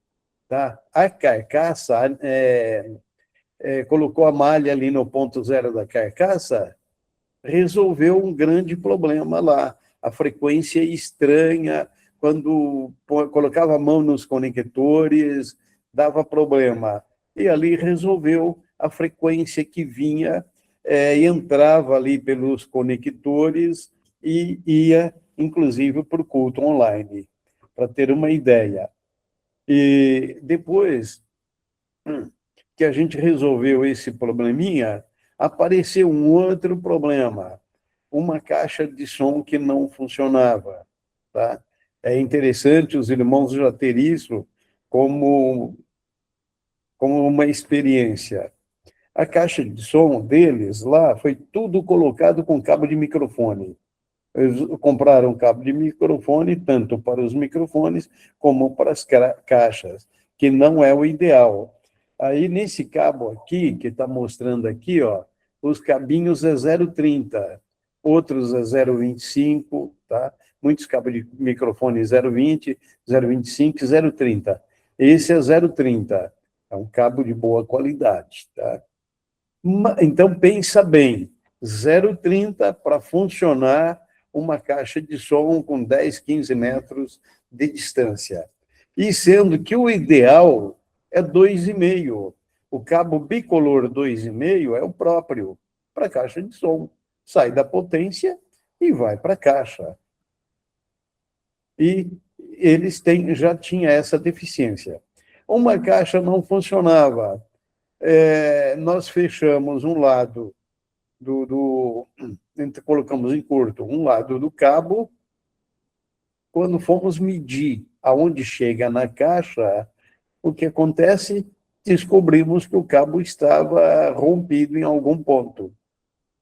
tá? A carcaça, colocou a malha ali no ponto zero da carcaça, resolveu um grande problema lá. A frequência estranha, quando colocava a mão nos conectores, dava problema. E ali resolveu a frequência que vinha, entrava ali pelos conectores e ia, inclusive, para o culto online, para ter uma ideia. E depois que a gente resolveu esse probleminha, apareceu um outro problema, uma caixa de som que não funcionava, tá? É interessante os irmãos já ter isso como uma experiência. A caixa de som deles lá foi tudo colocado com cabo de microfone. Eles compraram cabo de microfone, tanto para os microfones como para as caixas, que não é o ideal. Aí, nesse cabo aqui, que está mostrando aqui, ó, os cabinhos é 0,30, outros é 0,25, tá? Muitos cabos de microfone 0,20, 0,25, 0,30. Esse é 0,30, é um cabo de boa qualidade, tá? Então, pensa bem, 0,30 para funcionar uma caixa de som com 10, 15 metros de distância. E sendo que o ideal é 2,5. O cabo bicolor 2,5 é o próprio para a caixa de som. Sai da potência e vai para a caixa. E eles já tinham essa deficiência. Uma caixa não funcionava. Nós fechamos um lado colocamos em curto um lado do cabo. Quando fomos medir aonde chega na caixa, o que acontece? Descobrimos que o cabo estava rompido em algum ponto,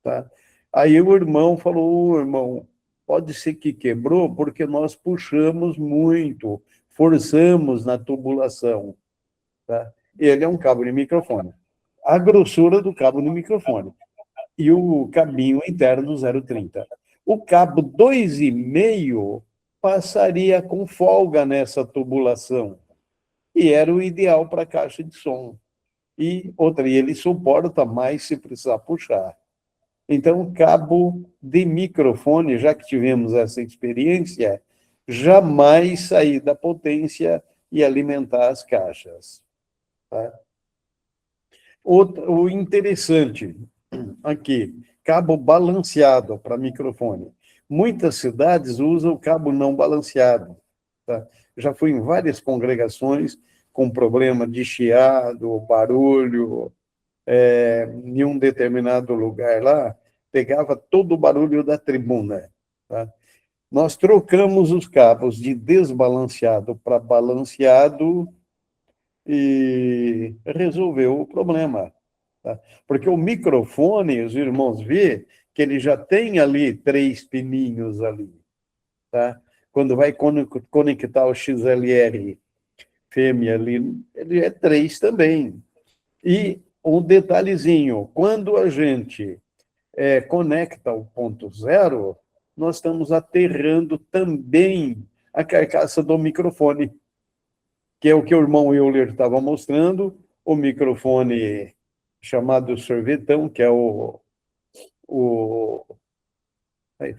tá? Aí o irmão falou: irmão, pode ser que quebrou porque nós puxamos muito, forçamos na tubulação, tá? Ele é um cabo de microfone. A grossura do cabo de microfone e o cabinho interno 0,30. O cabo 2,5 passaria com folga nessa tubulação, e era o ideal para a caixa de som. E ele suporta mais se precisar puxar. Então, cabo de microfone, já que tivemos essa experiência, jamais sair da potência e alimentar as caixas. Tá? O interessante aqui, cabo balanceado para microfone. Muitas cidades usam cabo não balanceado. Tá? Já fui em várias congregações com problema de chiado, barulho, em um determinado lugar lá, pegava todo o barulho da tribuna. Tá? Nós trocamos os cabos de desbalanceado para balanceado e resolveu o problema. Tá? Porque o microfone, os irmãos vê que ele já tem ali 3 pininhos ali. Tá? Quando vai conectar o XLR fêmea ali, ele é 3 também. E um detalhezinho, quando a gente conecta o ponto zero, nós estamos aterrando também a carcaça do microfone, que é o que o irmão Euler estava mostrando, o microfone chamado sorvetão, que é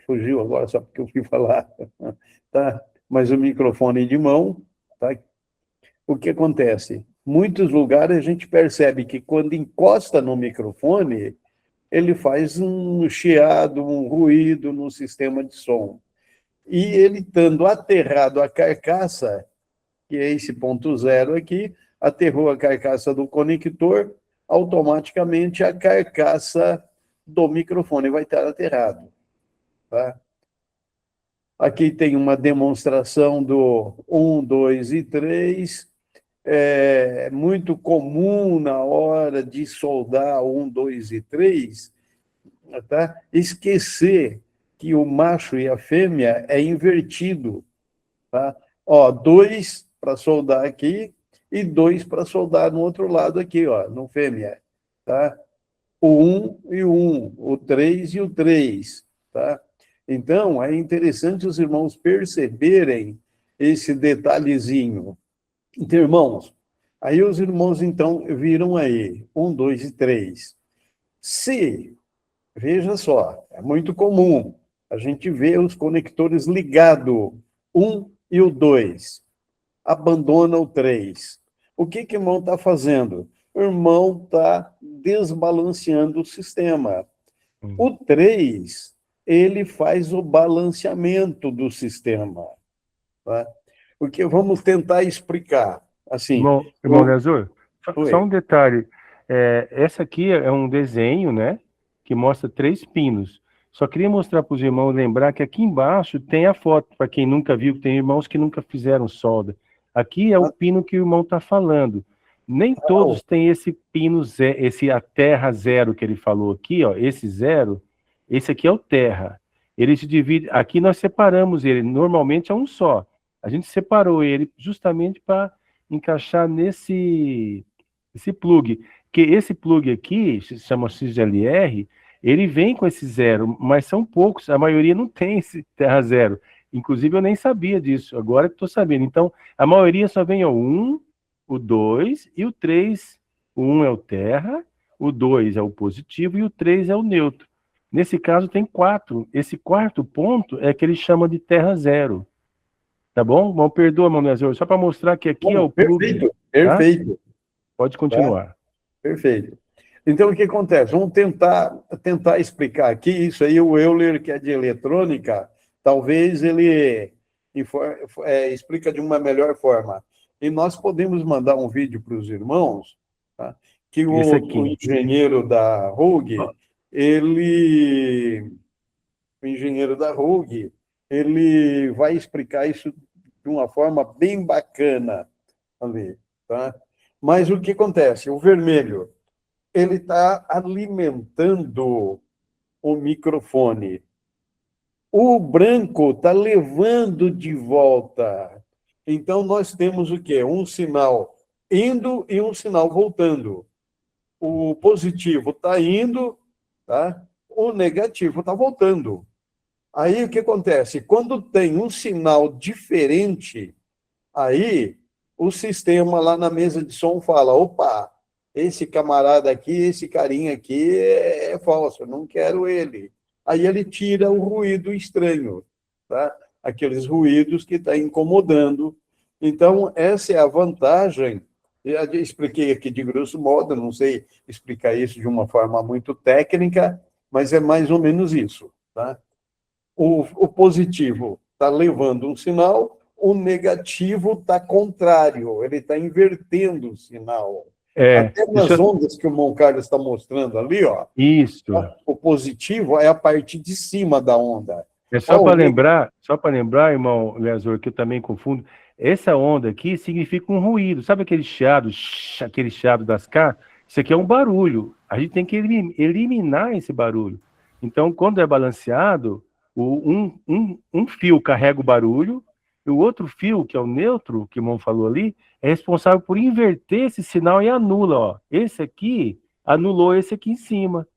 fugiu agora só porque eu fui falar, tá? Mas o microfone de mão, tá? O que acontece? Muitos lugares a gente percebe que quando encosta no microfone, ele faz um chiado, um ruído no sistema de som. E ele estando aterrado a carcaça, que é esse ponto zero aqui, aterrou a carcaça do conector, automaticamente a carcaça do microfone vai estar aterrado. Tá? Aqui tem uma demonstração do 1, 2 e 3. É muito comum na hora de soldar 1, 2 e 3, tá? Esquecer que o macho e a fêmea é invertido. Tá? 2 para soldar aqui e 2 para soldar no outro lado aqui, ó, no fêmea, tá? O 1 e o 1, o 3 e o 3, tá? Então, é interessante os irmãos perceberem esse detalhezinho. Então, irmãos, aí os irmãos, então, viram aí, 1, 2 e 3. Se, veja só, é muito comum a gente ver os conectores ligados, 1 e o 2, abandona o 3. O que o irmão está fazendo? O irmão está desbalanceando o sistema. O 3, ele faz o balanceamento do sistema. Tá? Porque vamos tentar explicar. Assim, Irmão Leazor, só Oi. um detalhe. Essa aqui é um desenho, né? Que mostra 3 pinos. Só queria mostrar para os irmãos lembrar que aqui embaixo tem a foto, para quem nunca viu, que tem irmãos que nunca fizeram solda. Aqui é o pino que o irmão está falando. Nem todos têm esse pino, esse a terra zero que ele falou aqui, ó, esse zero, esse aqui é o terra. Ele se divide, aqui nós separamos ele, normalmente é um só. A gente separou ele justamente para encaixar esse plug, que esse plug aqui, se chama XLR, ele vem com esse zero, mas são poucos, a maioria não tem esse terra zero. Inclusive eu nem sabia disso, agora que estou sabendo. Então, a maioria só vem o 1, o 2 e o 3. O 1 é o terra, o 2 é o positivo e o 3 é o neutro. Nesse caso tem 4. Esse quarto ponto é que ele chama de terra zero. Tá bom? Bom, perdoa, meu Leazor, só para mostrar que aqui é o plug. Perfeito, perfeito. Tá? Pode continuar. Tá? Perfeito. Então, o que acontece? Vamos tentar explicar aqui. Isso aí, o Euler, que é de eletrônica, talvez ele explica de uma melhor forma. E nós podemos mandar um vídeo para os irmãos, tá? Que o engenheiro da RUG, ele vai explicar isso de uma forma bem bacana ali, tá? Mas o que acontece? O vermelho, ele está alimentando o microfone. O branco está levando de volta. Então, nós temos o quê? Um sinal indo e um sinal voltando. O positivo está indo, tá? O negativo está voltando. Aí, o que acontece? Quando tem um sinal diferente, aí o sistema lá na mesa de som fala, opa, esse camarada aqui, esse carinha aqui é falso, eu não quero ele. Aí ele tira o ruído estranho, tá? Aqueles ruídos que estão incomodando. Então, essa é a vantagem. Já expliquei aqui de grosso modo, não sei explicar isso de uma forma muito técnica, mas é mais ou menos isso, tá? O positivo está levando um sinal, o negativo está contrário, ele está invertendo o sinal. Até nas ondas que o Mon Carlos está mostrando ali, ó. Isso. O positivo é a parte de cima da onda. É só para lembrar, irmão Leazor, que eu também confundo. Essa onda aqui significa um ruído. Sabe aquele chiado das cartas? Isso aqui é um barulho. A gente tem que eliminar esse barulho. Então, quando é balanceado, um fio carrega o barulho, e o outro fio, que é o neutro, que o irmão falou ali, é responsável por inverter esse sinal e anula. Ó. Esse aqui anulou esse aqui em cima.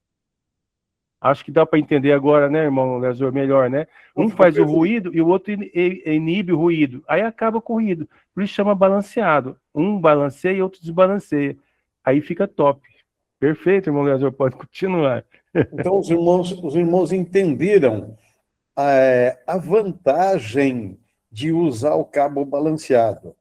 Acho que dá para entender agora, né, irmão Leazor, melhor, né? Um faz o ruído e o outro inibe o ruído. Aí acaba com o ruído. Por isso chama balanceado. Um balanceia e outro desbalanceia. Aí fica top. Perfeito, irmão Leazor, pode continuar. Então, os irmãos entenderam a vantagem de usar o cabo balanceado.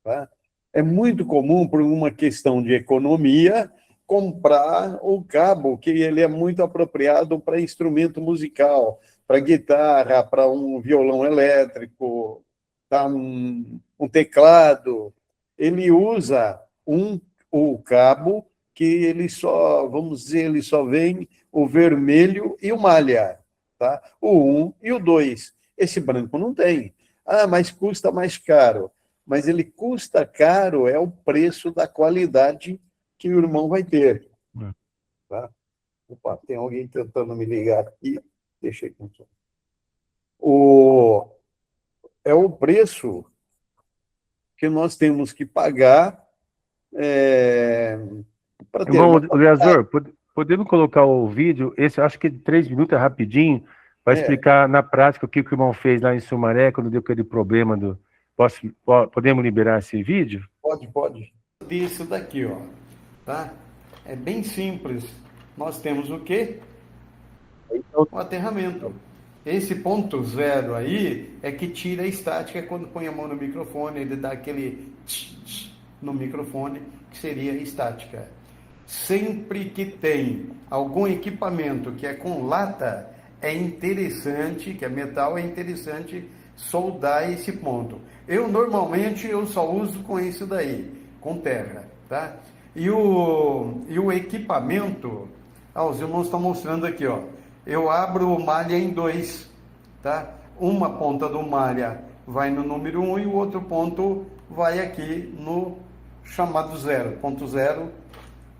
Tá? É muito comum, por uma questão de economia, comprar o cabo, que ele é muito apropriado para instrumento musical, para guitarra, para um violão elétrico, tá? um teclado. Ele usa o cabo que ele só, vamos dizer, ele só vem o vermelho e o malha, tá? O 1 e o 2. Esse branco não tem. Ah, mas custa mais caro. Mas ele custa caro, é o preço da qualidade que o irmão vai ter. Tá? Opa, tem alguém tentando me ligar aqui. Deixa eu é o preço que nós temos que pagar para ter Irmão, uma... Leazor, podemos colocar o vídeo? Esse, eu acho que 3 minutos é rapidinho, vai explicar na prática o que o irmão fez lá em Sumaré, quando deu aquele problema do... Podemos liberar esse vídeo? Pode. Isso daqui, ó, tá? É bem simples. Nós temos o quê? O aterramento. Esse ponto zero aí é que tira a estática. Quando põe a mão no microfone, ele dá aquele no microfone, que seria estática. Sempre que tem algum equipamento que é com lata, é interessante, que é metal, é interessante soldar esse ponto. Normalmente eu só uso com isso daí, com terra, tá? E o equipamento, os irmãos estão mostrando aqui, ó. Eu abro o malha em 2, tá? Uma ponta do malha vai no número 1 e o outro ponto vai aqui no chamado 0, ponto 0,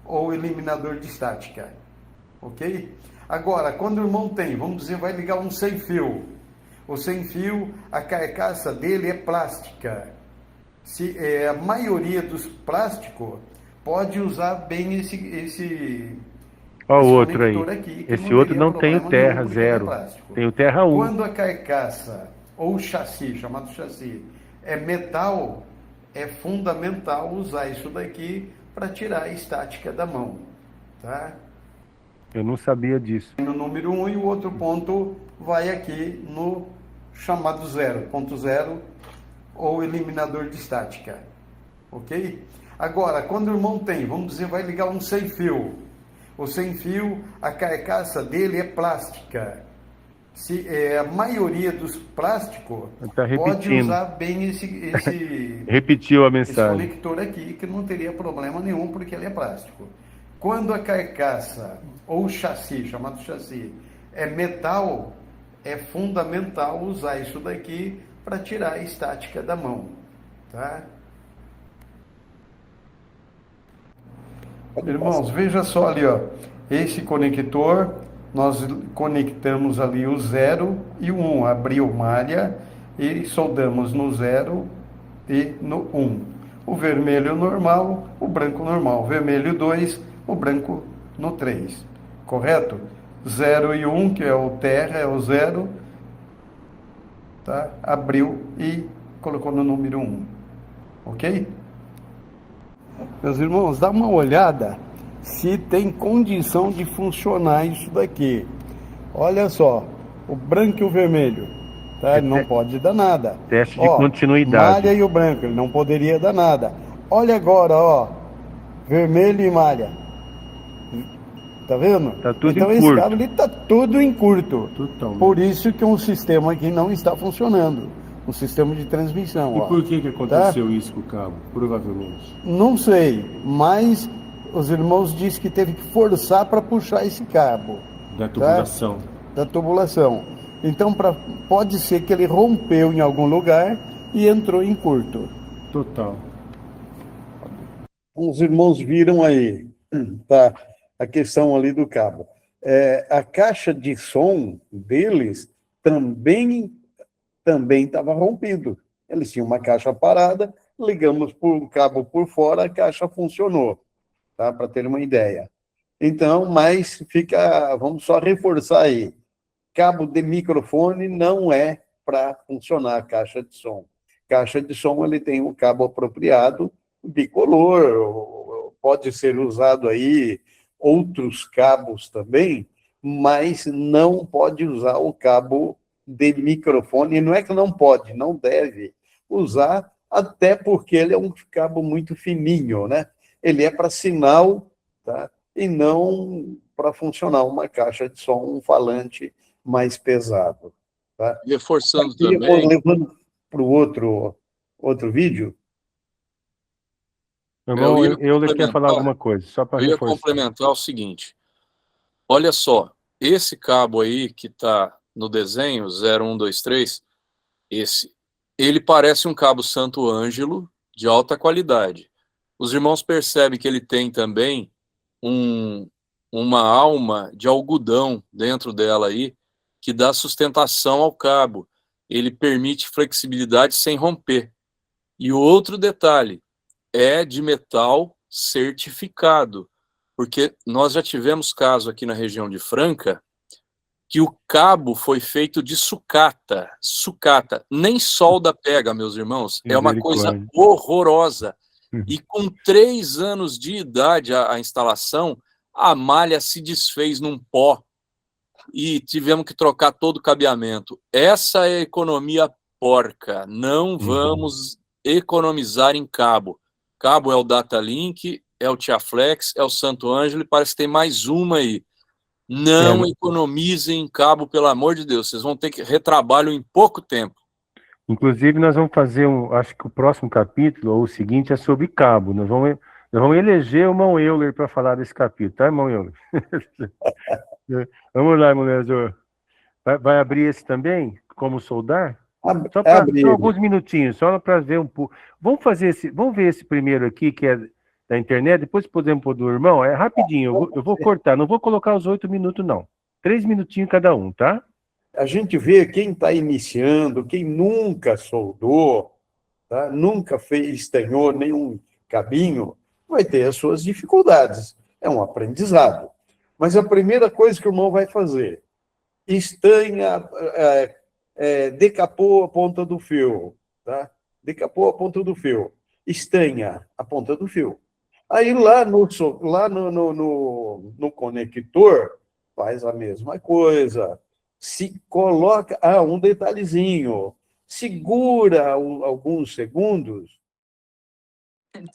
ou eliminador de estática, ok? Agora, quando o irmão tem, vamos dizer, vai ligar um sem fio. O sem fio, a carcaça dele é plástica. A maioria dos plásticos pode usar bem esse Olha o outro aí. conector aqui, que Esse outro não tem o problema terra nenhum, porque ele é 0. plástico. Tem o terra 1. Quando a carcaça ou chassi, chamado chassi, é metal, é fundamental usar isso daqui para tirar a estática da mão, tá? Eu não sabia disso. No número 1 e o outro ponto vai aqui no chamado 0, ponto 0, ou eliminador de estática, ok? Agora, quando o irmão tem, vamos dizer, vai ligar um sem fio. O sem fio, a carcaça dele é plástica. A maioria dos plásticos pode usar bem esse Repetiu a esse mensagem. conector aqui, que não teria problema nenhum, porque ele é plástico. Quando a carcaça ou chassi, chamado chassi, é metal, é fundamental usar isso daqui para tirar a estática da mão, tá? Irmãos, veja só ali, ó, esse conector, nós conectamos ali o 0 e o 1, abriu malha e soldamos no 0 e no 1. O vermelho normal, o branco normal, vermelho 2, o branco no 3, correto? 0 e 1, que é o terra, é o 0, tá? Abriu e colocou no número 1, ok? Meus irmãos, dá uma olhada se tem condição de funcionar isso daqui. Olha só, o branco e o vermelho, tá? Ele não pode dar nada. Teste de continuidade. Malha e o branco, ele não poderia dar nada. Olha agora, ó, vermelho e malha. Tá vendo? Tá tudo então em esse curto. cabo ali tá tudo em curto. Totalmente. Por isso que um sistema aqui não está funcionando. Um sistema de transmissão. E por que aconteceu isso com o cabo? Provavelmente. Não sei, mas os irmãos dizem que teve que forçar para puxar esse cabo. Da tubulação. Da tubulação. Então pode ser que ele rompeu em algum lugar e entrou em curto. Total. Os irmãos viram aí, tá? A questão ali do cabo. A caixa de som deles também estava rompido. Eles tinham uma caixa parada, ligamos por um cabo por fora, a caixa funcionou, tá? Para ter uma ideia. Então, mas vamos só reforçar aí. Cabo de microfone não é para funcionar a caixa de som. Caixa de som, ele tem um cabo apropriado, bicolor, pode ser usado aí outros cabos também, mas não pode usar o cabo de microfone. Não é que não pode, não deve usar, até porque ele é um cabo muito fininho, né? Ele é para sinal, tá? E não para funcionar uma caixa de som, um falante mais pesado, tá? Reforçando Aqui, também... levando para o outro vídeo. Irmão, eu quero falar alguma coisa, só para reforçar. Eu ia complementar o seguinte. Olha só, esse cabo aí que está no desenho, 0123, ele parece um cabo Santo Ângelo de alta qualidade. Os irmãos percebem que ele tem também uma alma de algodão dentro dela aí, que dá sustentação ao cabo. Ele permite flexibilidade sem romper. E outro detalhe, é de metal certificado, porque nós já tivemos caso aqui na região de Franca, que o cabo foi feito de sucata. Sucata. Nem solda pega, meus irmãos. É uma coisa horrorosa. E com 3 anos de idade a instalação, a malha se desfez num pó e tivemos que trocar todo o cabeamento. Essa é a economia porca. Não vamos economizar em cabo. Cabo é o Datalink, é o Tiaflex, é o Santo Ângelo e parece que tem mais uma aí. Não economizem em cabo, pelo amor de Deus. Vocês vão ter que retrabalho em pouco tempo. Inclusive, nós vamos fazer acho que o próximo capítulo, ou o seguinte, é sobre cabo. Nós vamos eleger o irmão Euler para falar desse capítulo, tá, irmão Euler? Vamos lá, irmão Leandro. Vai abrir esse também, como soldar? Só alguns minutinhos, só para ver um pouco. Vamos ver esse primeiro aqui, que é da internet, depois podemos pôr do irmão. É rapidinho, eu vou cortar, não vou colocar os 8 minutos, não. 3 minutinhos cada um, tá? A gente vê quem está iniciando, quem nunca soldou, tá? Nunca estenhou nenhum cabinho, vai ter as suas dificuldades. É um aprendizado. Mas a primeira coisa que o irmão vai fazer, estanha, decapou a ponta do fio, tá? Decapou a ponta do fio, estanha a ponta do fio. Aí lá no conector, faz a mesma coisa. Se coloca, um detalhezinho, segura alguns segundos.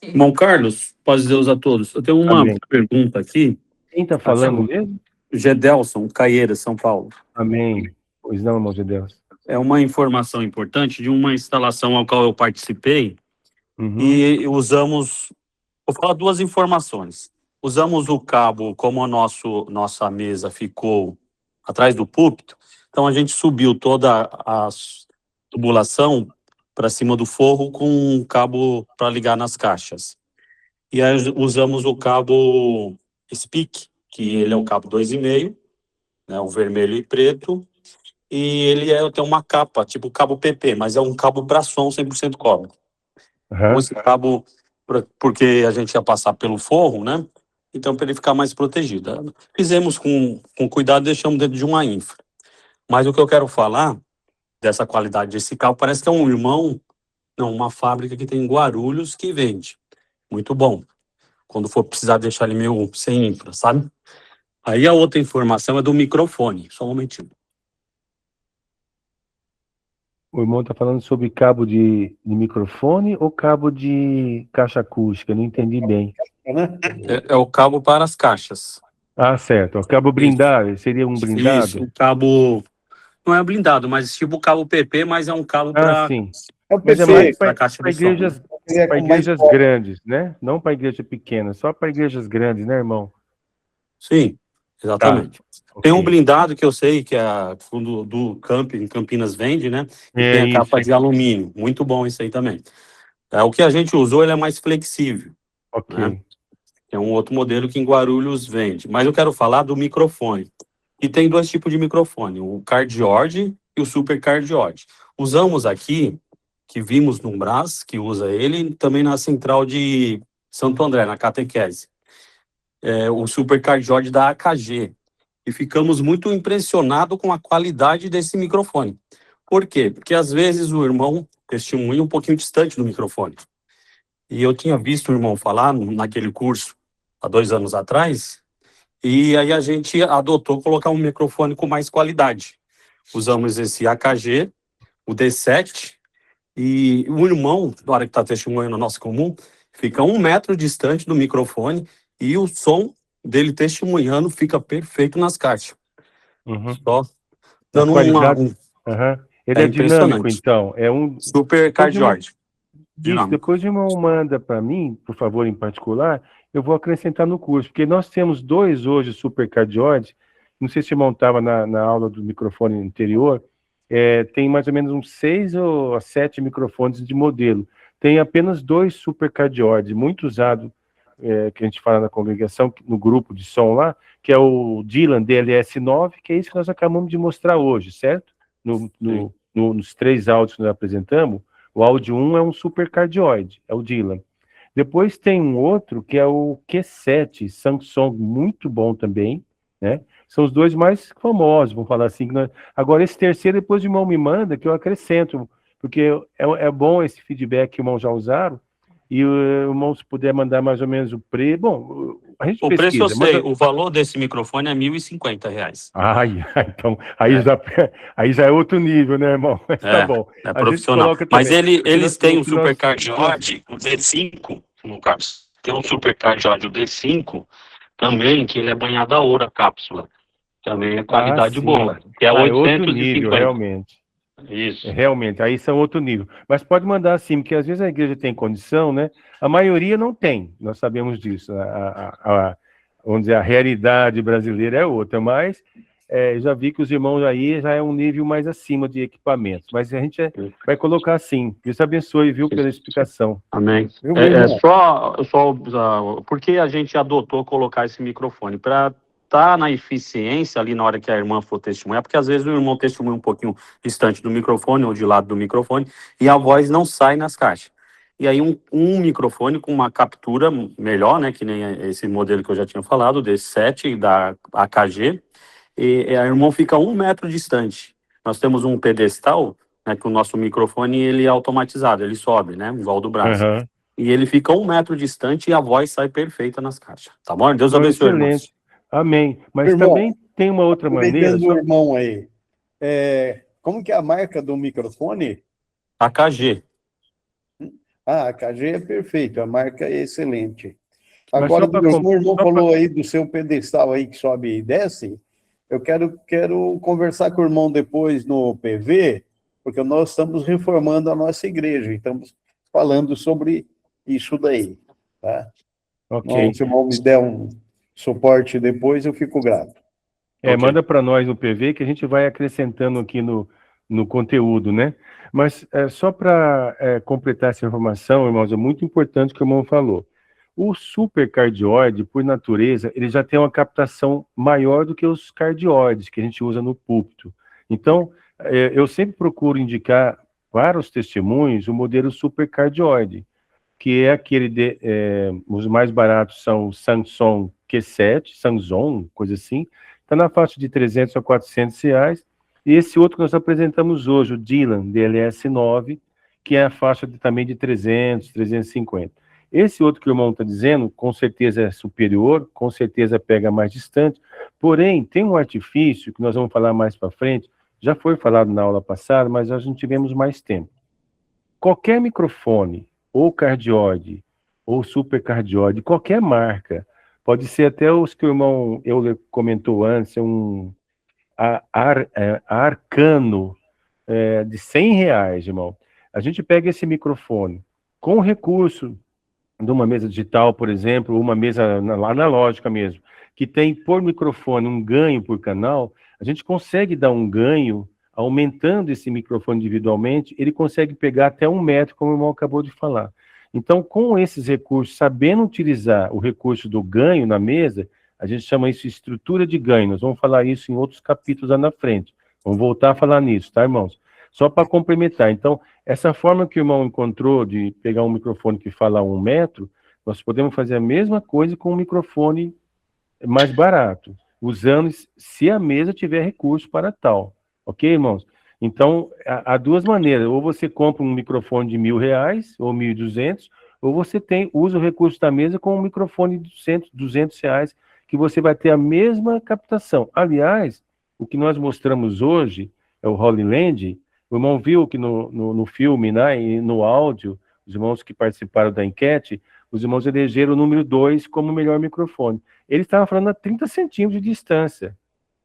Irmão Carlos, paz de Deus a todos. Eu tenho uma pergunta aqui. Quem está falando mesmo? Gedelson, Caieira, São Paulo. Amém. Pois não, irmão Gedelson. É uma informação importante de uma instalação ao qual eu participei e usamos, vou falar 2 informações. Usamos o cabo como nossa mesa ficou atrás do púlpito, então a gente subiu toda a tubulação para cima do forro com um cabo para ligar nas caixas. E aí usamos o cabo SPIC, que ele é o cabo 2,5, né, o vermelho e preto, e ele tem uma capa, tipo cabo PP, mas é um cabo para som 100% cobre. Então, esse cabo, porque a gente ia passar pelo forro, né? Então, para ele ficar mais protegido. Fizemos com cuidado, deixamos dentro de uma infra. Mas o que eu quero falar dessa qualidade desse cabo, parece que é uma fábrica que tem em Guarulhos que vende. Muito bom. Quando for precisar deixar ele meio sem infra, sabe? Aí a outra informação é do microfone. Só um momentinho. O irmão está falando sobre cabo de microfone ou cabo de caixa acústica? Não entendi bem. É o cabo para as caixas. Ah, certo. O cabo blindado, seria um blindado? Isso, o cabo... Não é blindado, mas tipo o cabo PP, mas é um cabo para... sim. É o Mas é PC, mais para caixa de igrejas, som. igrejas grandes, né? Não para igreja pequena, só para igrejas grandes, né, irmão? Sim, exatamente. Tá. Tem um Ok. blindado que eu sei que do Camping, Campinas vende, né? E tem a capa de alumínio. Muito bom isso aí também. O que a gente usou, ele é mais flexível. Ok. Né? É um outro modelo que em Guarulhos vende. Mas eu quero falar do microfone. E tem 2 tipos de microfone, o cardioide e o super cardioide. Usamos aqui, que vimos no Brás, que usa ele, também na central de Santo André, na catequese. O super cardioide da AKG. E ficamos muito impressionados com a qualidade desse microfone. Por quê? Porque às vezes o irmão testemunha um pouquinho distante do microfone. E eu tinha visto o irmão falar naquele curso, há 2 anos atrás, e aí a gente adotou colocar um microfone com mais qualidade. Usamos esse AKG, o D7, e o irmão, na hora que está testemunhando no nosso comum, fica 1 metro distante do microfone e o som dele testemunhando fica perfeito nas caixas. Só dando Ele é dinâmico, então. É um super cardioide. Isso, depois o irmão manda para mim, por favor, em particular, eu vou acrescentar no curso, porque nós temos 2 hoje super cardioides, não sei se o irmão estava na aula do microfone anterior, tem mais ou menos uns 6 ou 7 microfones de modelo. Tem apenas 2 super cardioides, muito usado, que a gente fala na congregação, no grupo de som lá, que é o Dylan DLS9, que é isso que nós acabamos de mostrar hoje, certo? Nos 3 áudios que nós apresentamos, O Audio 1 é um supercardioide, é o Dylan. Depois tem um outro que é o Q7, Samsung, muito bom também, né? São os dois mais famosos, vamos falar assim. Agora, esse terceiro, depois o irmão me manda, que eu acrescento, porque é bom esse feedback que o irmão já usaram, e o irmão, se puder mandar mais ou menos o preço. Bom, a gente O pesquisa. preço eu sei, manda... o valor desse microfone é R$ 1.050. Então, aí já é outro nível, né, irmão? Mas tá bom. É profissional. Mas eles têm um supercardioide, o D5, no caso. Tem um supercardioide, o D5, também, que ele é banhado a ouro, a cápsula. Também é qualidade boa. Que é 850. Outro nível, realmente. Isso. Realmente, aí são outro nível. Mas pode mandar sim, porque às vezes a igreja tem condição, né? A maioria não tem, nós sabemos disso. Vamos dizer, a realidade brasileira é outra, mas já vi que os irmãos aí já é um nível mais acima de equipamentos. Mas a gente vai colocar assim. Deus abençoe, viu, pela explicação. Amém. Porque a gente adotou colocar esse microfone para tá na eficiência ali na hora que a irmã for testemunhar, porque às vezes o irmão testemunha um pouquinho distante do microfone ou de lado do microfone e a voz não sai nas caixas. E aí um microfone com uma captura melhor, né, que nem esse modelo que eu já tinha falado, desse 7 da AKG, e a irmã fica 1 metro distante. Nós temos um pedestal, né, que o nosso microfone ele é automatizado, ele sobe, né, igual do braço. Uhum. E ele fica 1 metro distante e a voz sai perfeita nas caixas. Tá bom? Deus abençoe, irmãos. Amém. Mas irmão, também tem uma outra maneira. O irmão aí. Como que é a marca do microfone? AKG. A AKG é perfeito, a marca é excelente. Agora, o irmão falou aí do seu pedestal aí que sobe e desce. Eu quero conversar com o irmão depois no PV, porque nós estamos reformando a nossa igreja, e estamos falando sobre isso daí. Tá? Ok. Então, se o irmão me der um suporte depois, eu fico grato. Manda para nós no PV que a gente vai acrescentando aqui no conteúdo, né? Mas só para completar essa informação, irmãos, é muito importante o que o irmão falou. O supercardioide, por natureza, ele já tem uma captação maior do que os cardioides que a gente usa no púlpito. Então, eu sempre procuro indicar para os testemunhos o modelo supercardioide, que é aquele os mais baratos são o Samsung Q7, Samsung, coisa assim, está na faixa de 300 a 400 reais, e esse outro que nós apresentamos hoje, o Dylan DLS9, que é a faixa também de 300, 350. Esse outro que o irmão está dizendo, com certeza é superior, com certeza pega mais distante, porém, tem um artifício, que nós vamos falar mais para frente, já foi falado na aula passada, mas nós não tivemos mais tempo. Qualquer microfone, ou cardioide, ou supercardioide, qualquer marca, pode ser até os que o irmão Euler comentou antes, Arcano, de R$100, irmão. A gente pega esse microfone com o recurso de uma mesa digital, por exemplo, uma mesa analógica mesmo, que tem por microfone um ganho por canal, a gente consegue dar um ganho, aumentando esse microfone individualmente, ele consegue pegar até 1 metro, como o irmão acabou de falar. Então, com esses recursos, sabendo utilizar o recurso do ganho na mesa, a gente chama isso de estrutura de ganho. Nós vamos falar isso em outros capítulos lá na frente. Vamos voltar a falar nisso, tá, irmãos? Só para complementar. Então, essa forma que o irmão encontrou de pegar um microfone que fala 1 metro, nós podemos fazer a mesma coisa com um microfone mais barato, usando se a mesa tiver recurso para tal. Ok, irmãos? Então, há duas maneiras. Ou você compra um microfone de R$1.000 ou 1.200, ou você usa o recurso da mesa com um microfone de R$200, que você vai ter a mesma captação. Aliás, o que nós mostramos hoje é o Holy Land. O irmão viu que no filme, né, e no áudio, os irmãos que participaram da enquete, os irmãos elegeram o número 2 como o melhor microfone. Ele estava falando a 30 centímetros de distância.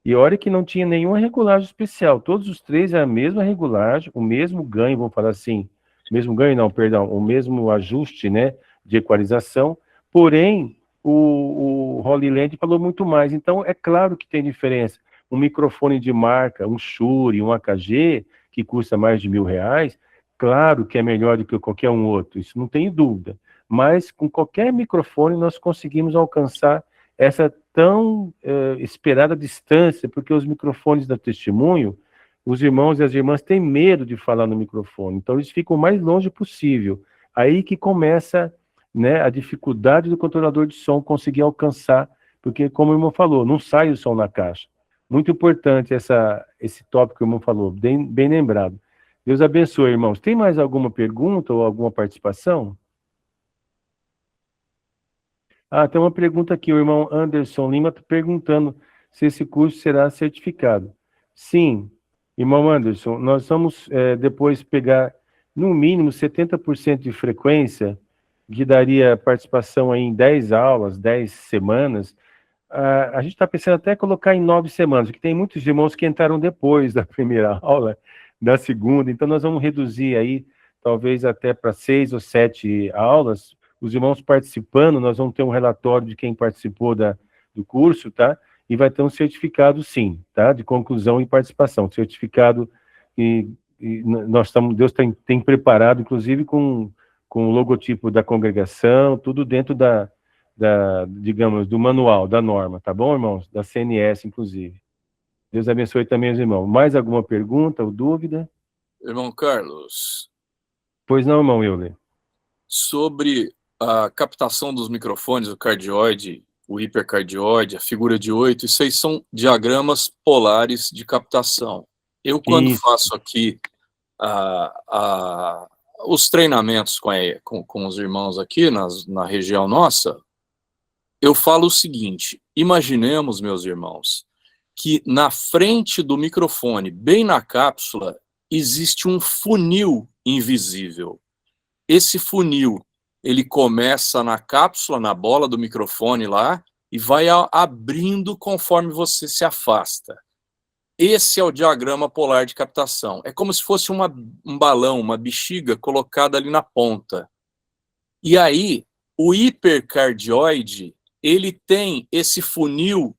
E olha que não tinha nenhuma regulagem especial. Todos os três é a mesma regulagem, o mesmo ganho, vamos falar assim. Mesmo ganho, não, perdão. O mesmo ajuste, né, de equalização. Porém, o Holy Land falou muito mais. Então, é claro que tem diferença. Um microfone de marca, um Shure, um AKG, que custa mais de R$1.000, claro que é melhor do que qualquer um outro. Isso não tem dúvida. Mas, com qualquer microfone, nós conseguimos alcançar essa tão esperada distância, porque os microfones da Testemunho, os irmãos e as irmãs têm medo de falar no microfone, então eles ficam o mais longe possível. Aí que começa, né, a dificuldade do controlador de som conseguir alcançar, porque, como o irmão falou, não sai o som na caixa. Muito importante esse tópico que o irmão falou, bem lembrado. Deus abençoe, irmãos. Tem mais alguma pergunta ou alguma participação? Ah, tem uma pergunta aqui, o irmão Anderson Lima está perguntando se esse curso será certificado. Sim, irmão Anderson, nós vamos depois pegar, no mínimo, 70% de frequência, que daria participação aí em 10 aulas, 10 semanas. A gente está pensando até colocar em 9 semanas, porque tem muitos irmãos que entraram depois da primeira aula, da segunda, então nós vamos reduzir aí, talvez até para 6 ou 7 aulas. Os irmãos participando, nós vamos ter um relatório de quem participou do curso, tá? E vai ter um certificado, sim, tá? De conclusão e participação. Certificado Deus tem preparado, inclusive com o logotipo da congregação, tudo dentro digamos, do manual, da norma, tá bom, irmãos? Da CNS, inclusive. Deus abençoe também os irmãos. Mais alguma pergunta ou dúvida? Irmão Carlos. Pois não, irmão Euler. Sobre a captação dos microfones, o cardioide, o hipercardioide, a figura de 8, isso aí são diagramas polares de captação. Eu, quando faço aqui os treinamentos com os irmãos aqui na região nossa, eu falo o seguinte: imaginemos, meus irmãos, que na frente do microfone, bem na cápsula, existe um funil invisível. Esse funil, ele começa na cápsula, na bola do microfone lá, e vai abrindo conforme você se afasta. Esse é o diagrama polar de captação. É como se fosse um balão, uma bexiga colocada ali na ponta. E aí, o hipercardioide, ele tem esse funil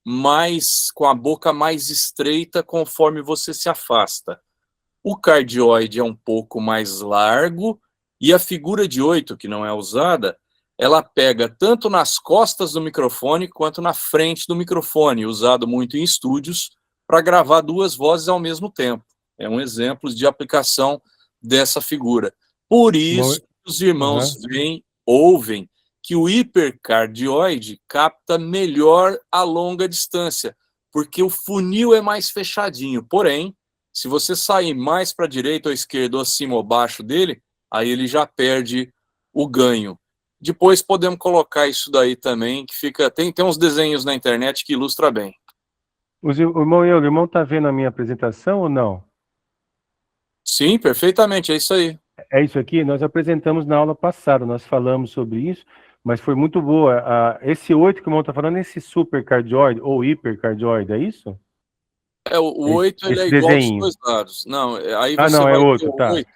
com a boca mais estreita conforme você se afasta. O cardioide é um pouco mais largo, e a figura de 8, que não é usada, ela pega tanto nas costas do microfone quanto na frente do microfone, usado muito em estúdios para gravar 2 vozes ao mesmo tempo. É um exemplo de aplicação dessa figura. Por isso, os irmãos ouvem que o hipercardioide capta melhor a longa distância, porque o funil é mais fechadinho. Porém, se você sair mais para a direita ou esquerda, ou acima ou abaixo dele, aí ele já perde o ganho. Depois podemos colocar isso daí também, que fica... Tem uns desenhos na internet que ilustra bem. O irmão está vendo a minha apresentação ou não? Sim, perfeitamente, é isso aí. É isso aqui, nós apresentamos na aula passada, nós falamos sobre isso, mas foi muito boa. Esse 8 que o irmão está falando, esse supercardioide ou hipercardioide, é isso? O 8 ele é igual aos 2 lados. Não, aí você não, vai é outro, ter tá. o 8.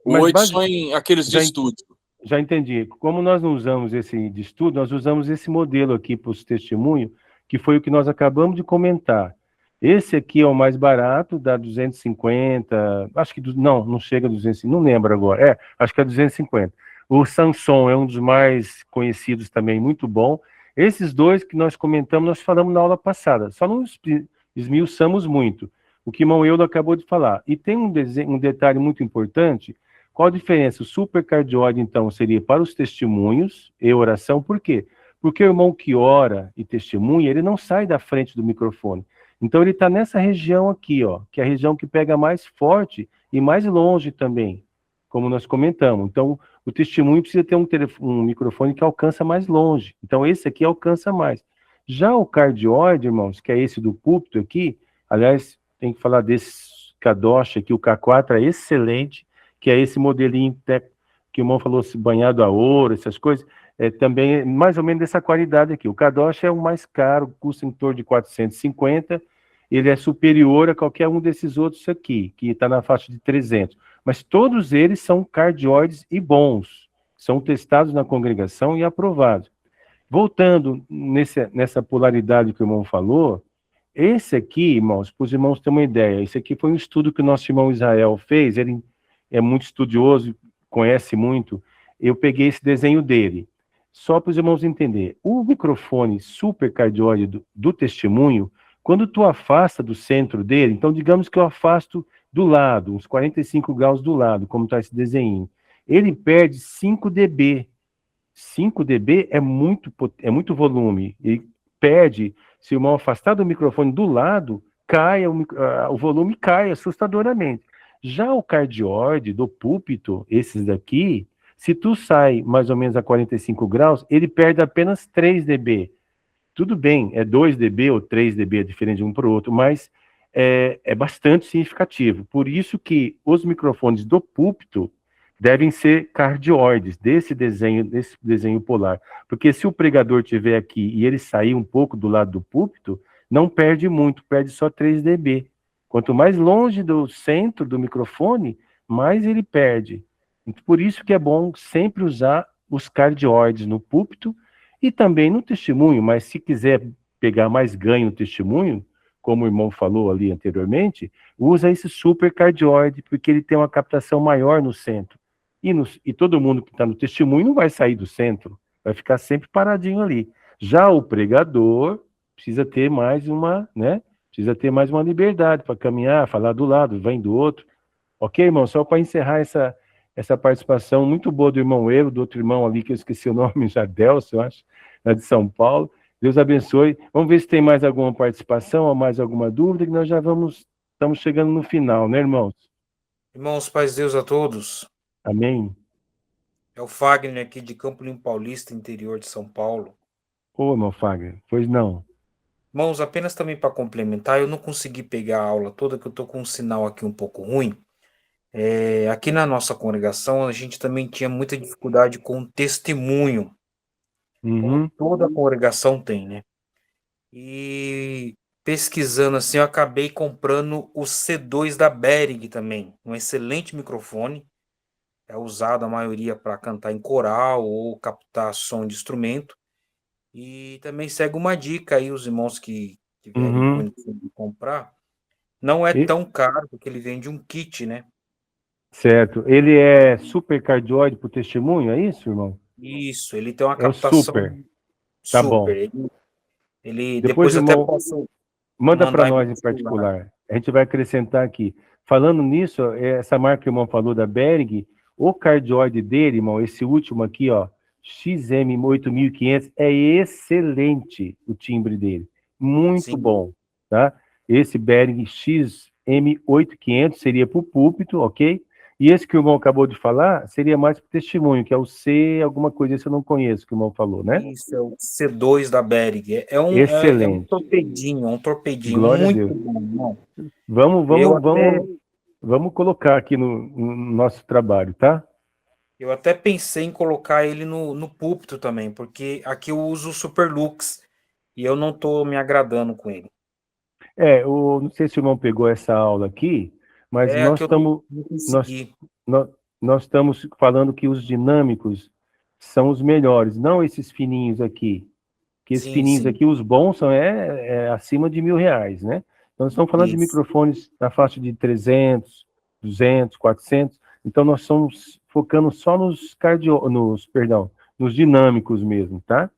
O 8 são aqueles de estúdio. Já entendi. Como nós não usamos esse de estudo, nós usamos esse modelo aqui para os testemunhos, que foi o que nós acabamos de comentar. Esse aqui é o mais barato, dá 250, acho que, não chega a 250, não lembro agora, acho que é 250. O Samson é um dos mais conhecidos também, muito bom. Esses dois que nós comentamos, nós falamos na aula passada, só não esmiuçamos muito, o que o irmão Euler acabou de falar. E tem um detalhe muito importante. Qual a diferença? O supercardioide, então, seria para os testemunhos e oração, por quê? Porque o irmão que ora e testemunha, ele não sai da frente do microfone. Então, ele está nessa região aqui, ó, que é a região que pega mais forte e mais longe também, como nós comentamos. Então, o testemunho precisa ter um microfone que alcança mais longe. Então, esse aqui alcança mais. Já o cardioide, irmãos, que é esse do púlpito aqui, aliás, tem que falar desse Kadosh aqui, o K4 é excelente, que é esse modelinho que o irmão falou, banhado a ouro, essas coisas, também mais ou menos dessa qualidade aqui. O Kadosh é o mais caro, custa em torno de 450, ele é superior a qualquer um desses outros aqui, que está na faixa de 300. Mas todos eles são cardioides e bons, são testados na congregação e aprovados. Voltando nessa polaridade que o irmão falou, esse aqui, irmãos, para os irmãos terem uma ideia, esse aqui foi um estudo que o nosso irmão Israel fez, ele é muito estudioso, conhece muito, eu peguei esse desenho dele. Só para os irmãos entenderem, o microfone supercardioide do testemunho, quando tu afasta do centro dele, então digamos que eu afasto do lado, uns 45 graus do lado, como está esse desenho, ele perde 5 dB. 5 dB é muito volume. E perde, se o irmão afastar do microfone do lado, o volume cai assustadoramente. Já o cardioide do púlpito, esses daqui, se tu sai mais ou menos a 45 graus, ele perde apenas 3 dB. Tudo bem, é 2 dB ou 3 dB, diferente de um para o outro, mas é bastante significativo. Por isso que os microfones do púlpito devem ser cardioides, desse desenho polar. Porque se o pregador estiver aqui e ele sair um pouco do lado do púlpito, não perde muito, perde só 3 dB. Quanto mais longe do centro do microfone, mais ele perde. Por isso que é bom sempre usar os cardioides no púlpito e também no testemunho, mas se quiser pegar mais ganho no testemunho, como o irmão falou ali anteriormente, usa esse super cardioide, porque ele tem uma captação maior no centro. E todo mundo que está no testemunho não vai sair do centro, vai ficar sempre paradinho ali. Já o pregador precisa ter mais uma, né? Precisa ter mais uma liberdade para caminhar, falar do lado, vem do outro. Ok, irmão? Só para encerrar essa participação muito boa do irmão Euro, do outro irmão ali, que eu esqueci o nome, Jadelson, eu acho, lá de São Paulo. Deus abençoe. Vamos ver se tem mais alguma participação ou mais alguma dúvida, que nós já estamos chegando no final, né, irmãos? Irmãos, paz de Deus a todos. Amém. É o Fagner aqui de Campo Limpo Paulista, interior de São Paulo. Ô, irmão Fagner, pois não. Irmãos, apenas também para complementar, eu não consegui pegar a aula toda, que eu estou com um sinal aqui um pouco ruim. Aqui na nossa congregação, a gente também tinha muita dificuldade com o testemunho. Como toda a congregação tem, né? E pesquisando assim, eu acabei comprando o C2 da Behring também, um excelente microfone. É usado a maioria para cantar em coral ou captar som de instrumento. E também segue uma dica aí, os irmãos que tiverem condição de comprar. Não é tão caro, porque ele vem de um kit, né? Certo. Ele é super cardioide para o testemunho, é isso, irmão? Isso, ele tem uma captação. captação Tá bom. Ele Depois até irmão, posso manda para nós em particular. particular. A gente vai acrescentar aqui. Falando nisso, essa marca que o irmão falou da Behring, o cardioide dele, irmão, esse último aqui, ó, XM8500, é excelente o timbre dele. Muito bom, tá? Esse Behring XM8500 seria para o púlpito, ok? E esse que o irmão acabou de falar seria mais para o testemunho, que é o C, alguma coisa, esse eu não conheço, que o irmão falou, né? Isso, é o C2 da Behring. Excelente. É um torpedinho. Glória muito a Deus. bom, irmão. Vamos colocar aqui no nosso trabalho, tá? Eu até pensei em colocar ele no púlpito também, porque aqui eu uso o Superlux e eu não estou me agradando com ele. Não sei se o irmão pegou essa aula aqui, mas nós estamos falando que os dinâmicos são os melhores, não esses fininhos aqui. Que esses fininhos aqui, os bons, são acima de R$1.000, né? Então, nós estamos falando de microfones na faixa de 300, 200, 400. Então, nós estamos focando só nos dinâmicos mesmo, tá?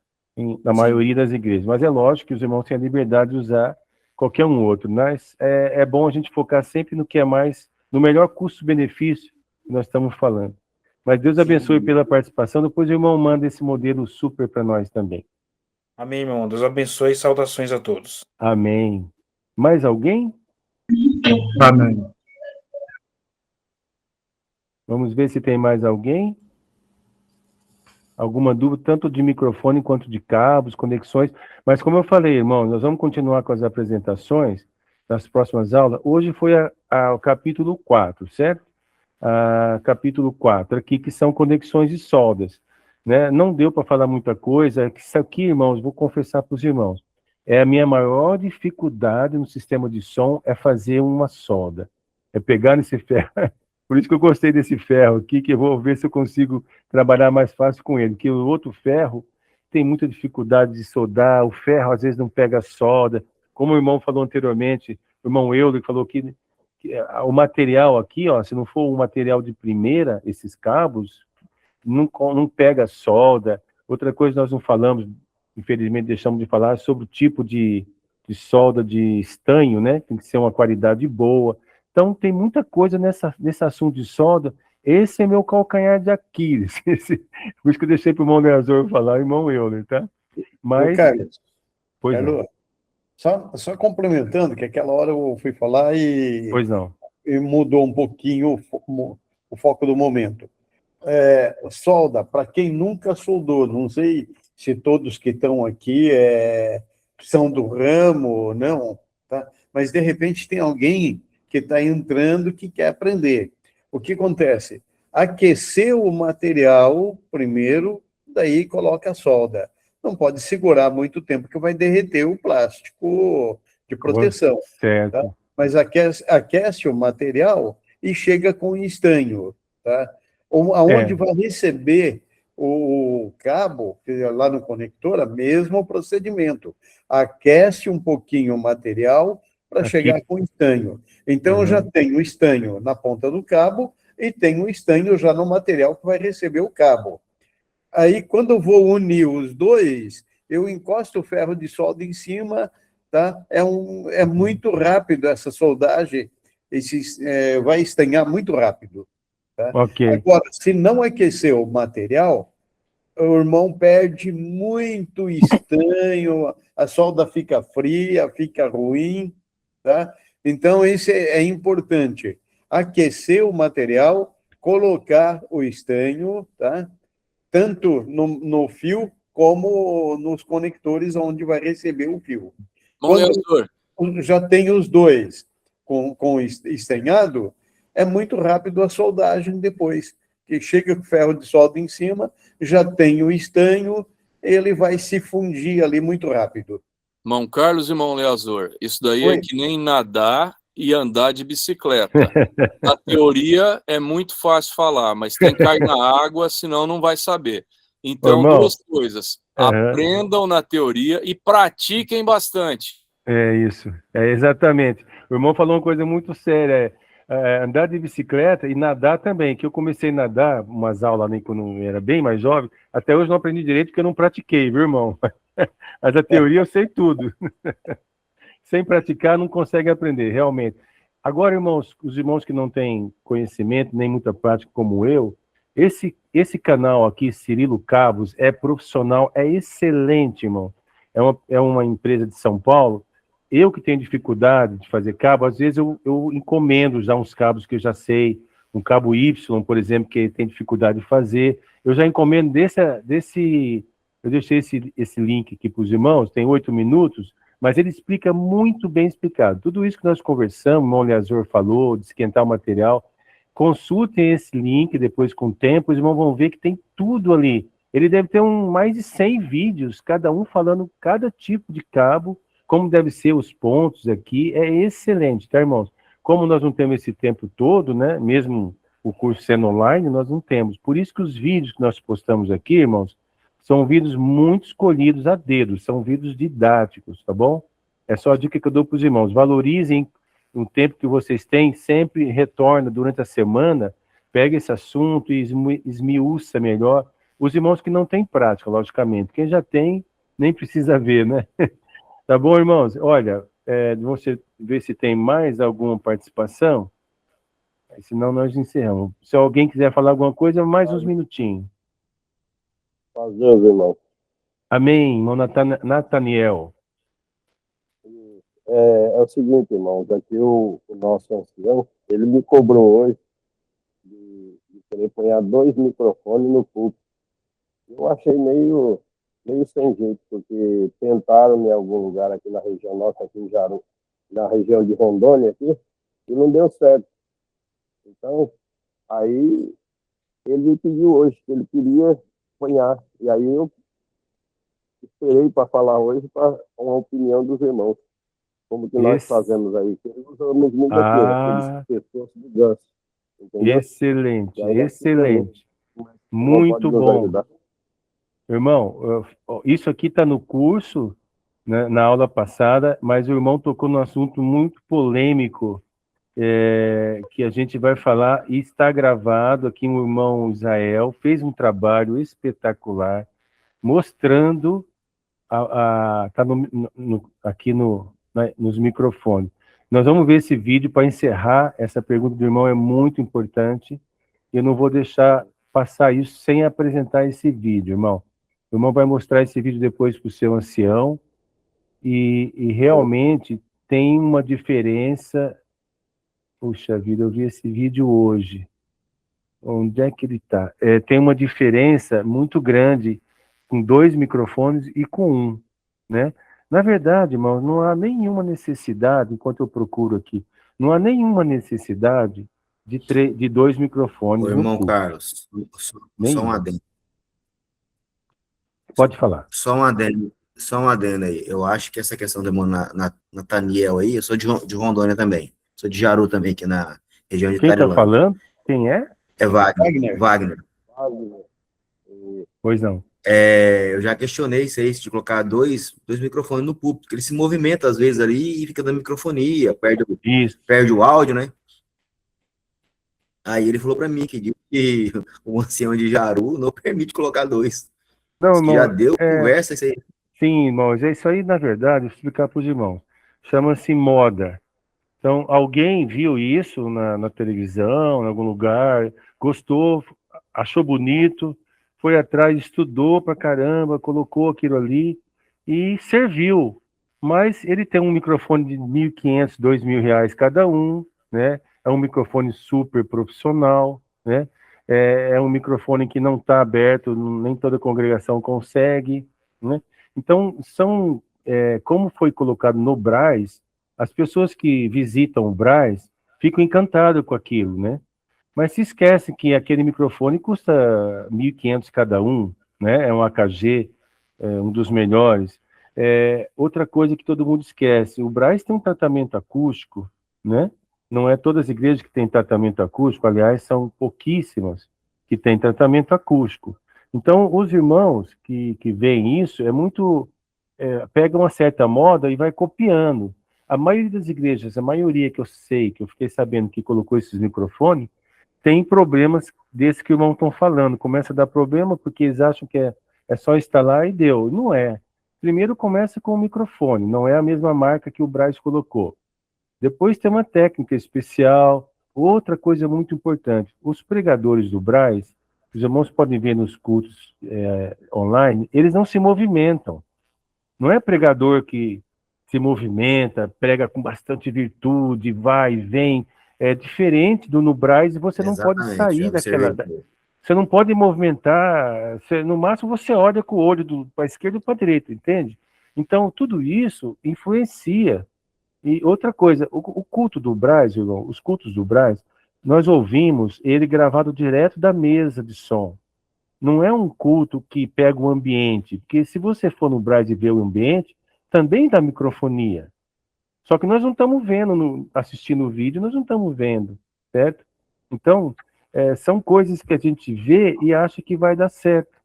Na maioria das igrejas. Mas é lógico que os irmãos têm a liberdade de usar qualquer um outro. Mas é bom a gente focar sempre no que é mais, no melhor custo-benefício que nós estamos falando. Mas Deus abençoe pela participação. Depois o irmão manda esse modelo super para nós também. Amém, irmão. Deus abençoe e saudações a todos. Amém. Mais alguém? Amém. Vamos ver se tem mais alguém. Alguma dúvida, tanto de microfone quanto de cabos, conexões. Mas como eu falei, irmão, nós vamos continuar com as apresentações nas próximas aulas. Hoje foi o capítulo 4, certo? Capítulo 4 aqui, que são conexões e soldas. Né? Não deu para falar muita coisa. Isso aqui, irmãos, vou confessar para os irmãos, a minha maior dificuldade no sistema de som é fazer uma solda. É pegar nesse ferro. Por isso que eu gostei desse ferro aqui, que eu vou ver se eu consigo trabalhar mais fácil com ele, porque o outro ferro tem muita dificuldade de soldar, o ferro às vezes não pega solda, como o irmão falou anteriormente, o irmão Euler falou que o material aqui, ó, se não for um material de primeira, esses cabos, não pega solda. Outra coisa nós não falamos, infelizmente deixamos de falar, sobre o tipo de solda de estanho, né? Tem que ser uma qualidade boa. Então, tem muita coisa nesse assunto de solda. Esse é meu calcanhar de Aquiles. Por isso que eu deixei para o irmão Leazor falar, o irmão Euler, tá? Mas, Carlos, pois não. Carlos, só complementando, que aquela hora eu fui falar Pois não. e mudou um pouquinho o foco do momento. Solda, para quem nunca soldou, não sei se todos que estão aqui são do ramo ou não, tá? Mas de repente tem alguém que está entrando que quer aprender. O que acontece? Aquecer o material primeiro, daí coloca a solda. Não pode segurar muito tempo, porque vai derreter o plástico de proteção. Certo. Tá? Mas aquece o material e chega com estanho. Tá? Aonde vai receber o cabo, lá no conector, mesmo procedimento. Aquece um pouquinho o material para chegar com estanho. Então, eu já tenho o estanho na ponta do cabo e tenho o estanho já no material que vai receber o cabo. Aí, quando eu vou unir os dois, eu encosto o ferro de solda em cima, tá? É muito rápido essa soldagem, vai estanhar muito rápido. Tá? Agora, se não aquecer o material, o irmão perde muito estanho, a solda fica fria, fica ruim, tá? Então, isso é importante. Aquecer o material, colocar o estanho, tá? Tanto no fio como nos conectores onde vai receber o fio. Quando já tem os dois com estanhado, é muito rápido a soldagem depois. Que chega com o ferro de solda em cima, já tem o estanho, ele vai se fundir ali muito rápido. Irmão Carlos e irmão Leazor, isso daí é que nem nadar e andar de bicicleta. Na teoria é muito fácil falar, mas tem que cair na água, senão não vai saber. Então, duas coisas. Aprendam na teoria e pratiquem bastante. É isso, exatamente. O irmão falou uma coisa muito séria, andar de bicicleta e nadar também, que eu comecei a nadar, umas aulas nem quando eu era bem mais jovem, até hoje não aprendi direito porque eu não pratiquei, viu, irmão? Mas a teoria eu sei tudo. Sem praticar não consegue aprender, realmente. Agora, irmãos, os irmãos que não têm conhecimento, nem muita prática como eu, esse canal aqui, Cirilo Cabos, é profissional, é excelente, irmão. É uma empresa de São Paulo. Eu que tenho dificuldade de fazer cabo, às vezes eu encomendo já uns cabos que eu já sei, um cabo Y, por exemplo, que tem dificuldade de fazer. Eu já encomendo eu deixei esse link aqui para os irmãos, tem 8 minutos, mas ele explica muito bem explicado. Tudo isso que nós conversamos, o irmão Leazor falou, de esquentar o material, consultem esse link depois com o tempo, os irmãos vão ver que tem tudo ali. Ele deve ter mais de 100 vídeos, cada um falando cada tipo de cabo, como deve ser os pontos aqui, é excelente, tá, irmãos? Como nós não temos esse tempo todo, né, mesmo o curso sendo online, nós não temos. Por isso que os vídeos que nós postamos aqui, irmãos, são vídeos muito escolhidos a dedo, são vídeos didáticos, tá bom? É só a dica que eu dou para os irmãos. Valorizem o tempo que vocês têm, sempre retorna durante a semana, pega esse assunto e esmiuça melhor. Os irmãos que não têm prática, logicamente. Quem já tem, nem precisa ver, né? Tá bom, irmãos? Olha, vamos ver se tem mais alguma participação. Senão nós encerramos. Se alguém quiser falar alguma coisa, mais uns minutinhos. Deus, irmão. Amém, irmão Nathaniel. É o seguinte, irmão, aqui o nosso ancião, ele me cobrou hoje de querer pôr 2 microfones no púlpito. Eu achei meio sem jeito, porque tentaram em algum lugar aqui na região nossa, aqui em Jaru, na região de Rondônia, aqui, e não deu certo. Então, aí ele me pediu hoje que ele queria ponhar, e aí eu esperei para falar hoje para uma opinião dos irmãos. Como que nós fazemos aí? Usamos muito aqueles pessoas de ganso. Entendeu? Excelente, excelente. Muito bom. Irmão, isso aqui está no curso, né, na aula passada, mas o irmão tocou num assunto muito polêmico, que a gente vai falar, e está gravado aqui. O irmão Israel fez um trabalho espetacular, mostrando, tá aqui nos microfones, Nós vamos ver esse vídeo para encerrar. Essa pergunta do irmão é muito importante. Eu não vou deixar passar isso sem apresentar esse vídeo, irmão. O irmão vai mostrar esse vídeo depois para o seu ancião. E realmente tem uma diferença. Puxa vida, eu vi esse vídeo hoje. Onde é que ele está? Tem uma diferença muito grande com 2 microfones e com um, né? Na verdade, irmão, não há nenhuma necessidade, enquanto eu procuro aqui, não há nenhuma necessidade de 2 microfones Ô, no irmão púlpito. Carlos, só um Nenhuma. adendo. Pode falar. Só um adendo aí. Eu acho que essa questão do irmão Nataniel aí, eu sou de Rondônia também. Sou de Jaru também, aqui na região de Quem está Tarilândia. falando? Quem é? É Wagner. Pois não. Eu já questionei isso de colocar dois microfones no púlpito, porque ele se movimenta às vezes ali e fica dando microfonia, perde o áudio, né? Aí ele falou para mim que diz que o ancião de Jaru não permite colocar 2. Não, irmão, já deu conversa isso aí. Sim, irmãos, isso aí, na verdade, vou explicar para os irmãos. Chama-se moda. Então, alguém viu isso na televisão, em algum lugar, gostou, achou bonito, foi atrás, estudou pra caramba, colocou aquilo ali e serviu. Mas ele tem um microfone de R$1.500, R$2.000 cada um, né? É um microfone super profissional, né? É um microfone que não está aberto, nem toda congregação consegue, né? Então, como foi colocado no Braz, as pessoas que visitam o Braz ficam encantadas com aquilo, né? Mas se esquecem que aquele microfone custa R$1.500 cada um, né? É um AKG, um dos melhores. Outra coisa que todo mundo esquece, o Braz tem um tratamento acústico, né? Não é todas as igrejas que têm tratamento acústico, aliás, são pouquíssimas que têm tratamento acústico. Então, os irmãos que veem isso, pegam uma certa moda e vai copiando. A maioria das igrejas, a maioria que eu sei, que eu fiquei sabendo que colocou esses microfones, tem problemas desses que o irmão estão falando. Começa a dar problema porque eles acham que é só instalar e deu. Não é. Primeiro começa com o microfone, não é a mesma marca que o Braz colocou. Depois tem uma técnica especial. Outra coisa muito importante, os pregadores do Braz, os irmãos podem ver nos cultos online, eles não se movimentam. Não é pregador que se movimenta, prega com bastante virtude, vai e vem. É diferente do no Braz, e você não pode sair daquela... Você não pode movimentar, no máximo você olha com o olho para a esquerda e para a direita, entende? Então, tudo isso influencia. E outra coisa, o culto do Braz, irmão, os cultos do Braz, nós ouvimos ele gravado direto da mesa de som. Não é um culto que pega o ambiente, porque se você for no Braz e ver o ambiente, também dá microfonia. Só que nós não estamos vendo, assistindo o vídeo, nós não estamos vendo, certo? Então, são coisas que a gente vê e acha que vai dar certo,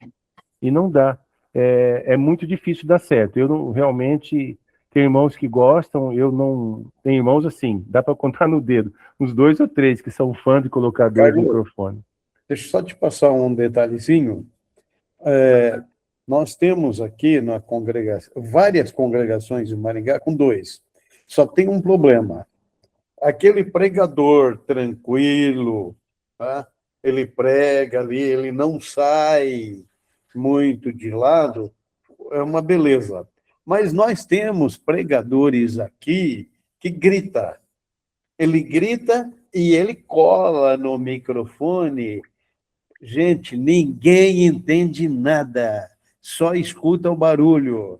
e não dá. É muito difícil dar certo. Eu não, realmente, tem irmãos que gostam, eu não... Tem irmãos assim, dá para contar no dedo, uns 2 ou 3 que são fãs de colocar 2 microfones. Deixa eu só te passar um detalhezinho. Nós temos aqui na congregação, várias congregações de Maringá com 2. Só tem um problema. Aquele pregador tranquilo, tá? Ele prega ali, ele não sai muito de lado, é uma beleza. Mas nós temos pregadores aqui que grita. Ele grita e ele cola no microfone. Gente, ninguém entende nada, só escuta o barulho.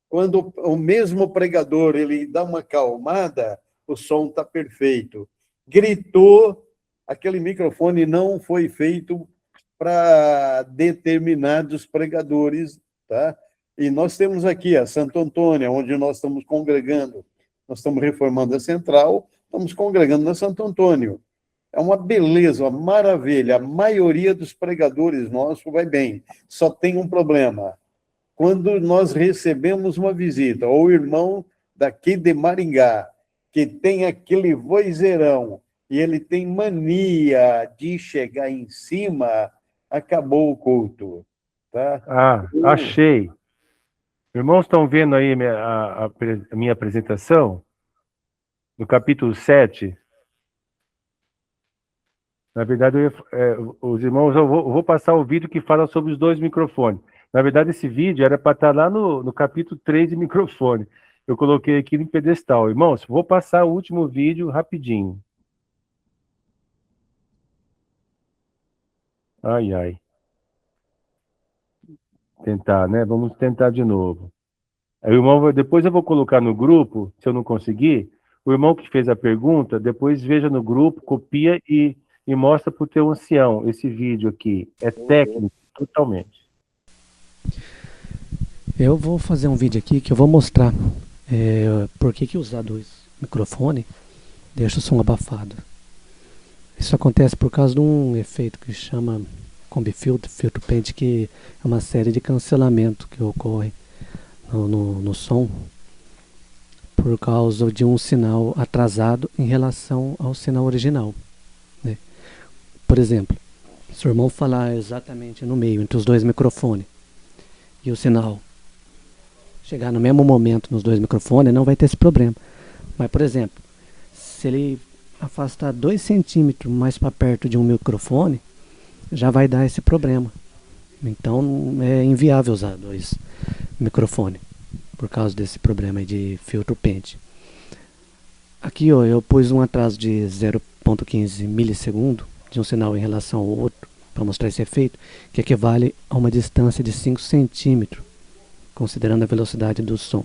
Quando o mesmo pregador ele dá uma acalmada, o som está perfeito. Gritou, aquele microfone não foi feito para determinados pregadores, tá? E nós temos aqui a Santo Antônio, onde nós estamos congregando. Nós estamos reformando a central, estamos congregando na Santo Antônio. É uma beleza, uma maravilha. A maioria dos pregadores nossos vai bem. Só tem um problema. Quando nós recebemos uma visita, ou o irmão daqui de Maringá, que tem aquele vozeirão, e ele tem mania de chegar em cima, acabou o culto. Tá? Achei. Irmãos, estão vendo aí a minha apresentação? No capítulo 7, na verdade, os irmãos, eu vou passar o vídeo que fala sobre os 2 microfones. Na verdade, esse vídeo era para estar lá no capítulo 3 de microfone. Eu coloquei aqui no pedestal. Irmãos, vou passar o último vídeo rapidinho. Ai, ai. Tentar, né? Vamos tentar de novo. Aí, o irmão, depois eu vou colocar no grupo, se eu não conseguir. O irmão que fez a pergunta, depois veja no grupo, copia e mostra para o teu ancião. Esse vídeo aqui é técnico totalmente. Eu vou fazer um vídeo aqui que eu vou mostrar por que usar 2 microfones deixa o som abafado. Isso acontece por causa de um efeito que chama Combi Filter, Filter Paint, que é uma série de cancelamento que ocorre no som por causa de um sinal atrasado em relação ao sinal original, né? Por exemplo, se o irmão falar exatamente no meio, entre os 2 microfones, e o sinal chegar no mesmo momento nos 2 microfones, não vai ter esse problema. Mas, por exemplo, se ele afastar 2 centímetros mais para perto de um microfone, já vai dar esse problema. Então é inviável usar 2 microfones por causa desse problema aí de filtro pente. Aqui, ó, eu pus um atraso de 0,15 milissegundo de um sinal em relação ao outro para mostrar esse efeito, que equivale a uma distância de 5 centímetros, considerando a velocidade do som.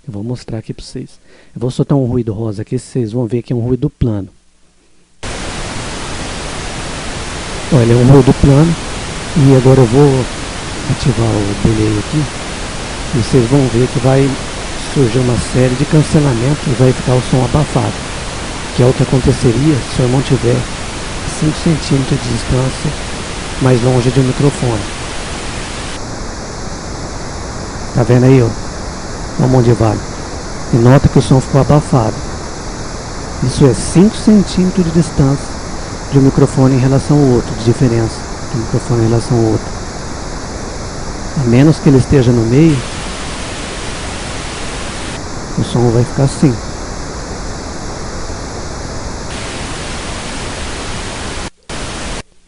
Eu vou mostrar aqui para vocês. Eu vou soltar um ruído rosa aqui, vocês vão ver que é um ruído plano. Olha, é um ruído plano. E agora eu vou ativar o delay aqui. E vocês vão ver que vai surgir uma série de cancelamentos e vai ficar o som abafado. Que é o que aconteceria se o irmão tiver 5 centímetros de distância mais longe de um microfone. Tá vendo aí, ó? Olha onde vale. E nota que o som ficou abafado. Isso é 5 centímetros de distância de um microfone em relação ao outro, de diferença de um microfone em relação ao outro. A menos que ele esteja no meio, o som vai ficar assim.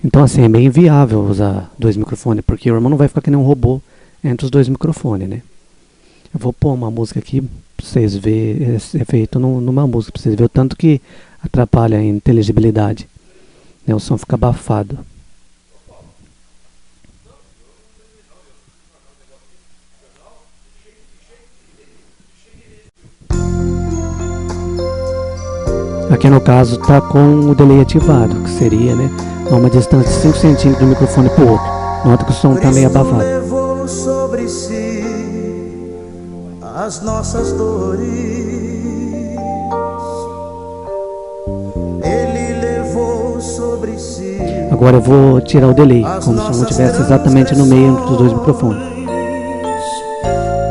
Então assim, é meio inviável usar 2 microfones, porque o irmão não vai ficar que nem um robô entre os 2 microfones, né? Eu vou pôr uma música aqui pra vocês verem esse efeito numa música, pra vocês verem o tanto que atrapalha a inteligibilidade, né? O som fica abafado. Aqui no caso está com o delay ativado, que seria, né, a uma distância de 5 centímetros do microfone para o outro. Nota que o som está meio abafado. Levou sobre si as nossas dores. Ele levou sobre si. Agora eu vou tirar o delay, como se o som estivesse exatamente no meio dos 2 microfones.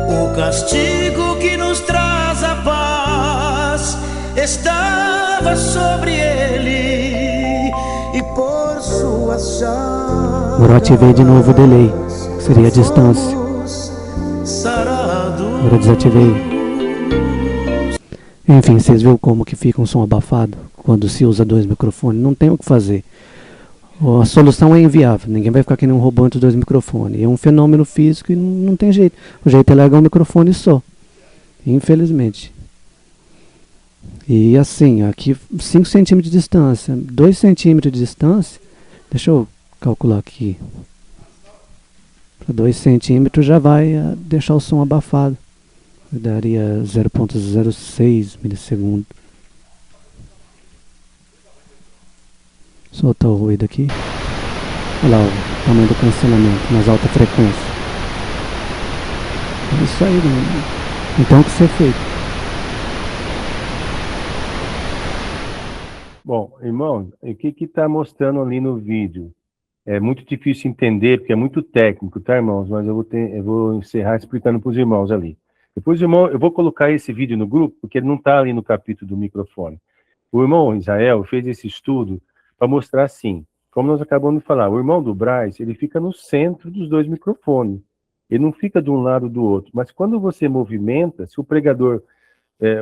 O castigo que nos traz a paz estava sobre ele, e por suas chagas agora eu ativei de novo o delay, que seria a distância. Agora eu desativei. Enfim, vocês viram como que fica um som abafado quando se usa 2 microfones? Não tem o que fazer. A solução é inviável, ninguém vai ficar que nem um robô entre os 2 microfones. É um fenômeno físico e não tem jeito. O jeito é largar um microfone só, infelizmente. E assim, aqui 5 centímetros de distância, 2 centímetros de distância, deixa eu calcular aqui, para 2 centímetros já vai deixar o som abafado, daria 0,06 milissegundo. Soltar o ruído aqui, olha lá o tamanho do cancelamento nas altas frequências. É isso aí, né? Então o que ser feito? Bom, irmão, o que está mostrando ali no vídeo? É muito difícil entender, porque é muito técnico, tá, irmãos? Mas eu vou encerrar explicando para os irmãos ali. Depois, irmão, eu vou colocar esse vídeo no grupo, porque ele não está ali no capítulo do microfone. O irmão Israel fez esse estudo para mostrar assim, como nós acabamos de falar, o irmão do Braz, ele fica no centro dos 2 microfones. Ele não fica de um lado do outro. Mas quando você movimenta, se o pregador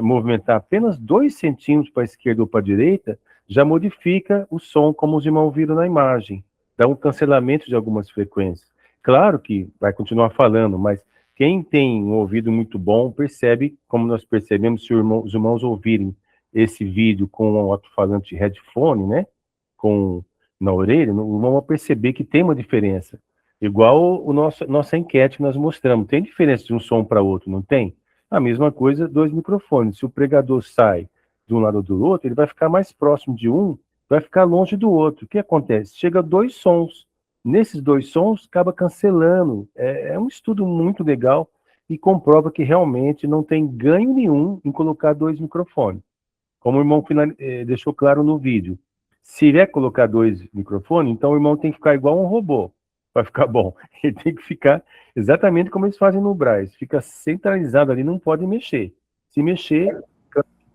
movimentar apenas 2 centímetros para a esquerda ou para a direita, já modifica o som, como os irmãos viram na imagem. Dá um cancelamento de algumas frequências. Claro que vai continuar falando, mas quem tem um ouvido muito bom percebe, como nós percebemos, se os irmãos ouvirem esse vídeo com um alto-falante headphone, né, na orelha, o irmão vai perceber que tem uma diferença. Igual nossa enquete que nós mostramos. Tem diferença de um som para outro, não tem? A mesma coisa, 2 microfones. Se o pregador sai de um lado ou do outro, ele vai ficar mais próximo de um, vai ficar longe do outro. O que acontece? Chega 2 sons. Nesses 2 sons, acaba cancelando. É um estudo muito legal e comprova que realmente não tem ganho nenhum em colocar 2 microfones. Como o irmão deixou claro no vídeo. Se ele colocar 2 microfones, então o irmão tem que ficar igual um robô. Vai ficar bom. Ele tem que ficar exatamente como eles fazem no Braz. Fica centralizado ali, não pode mexer. Se mexer,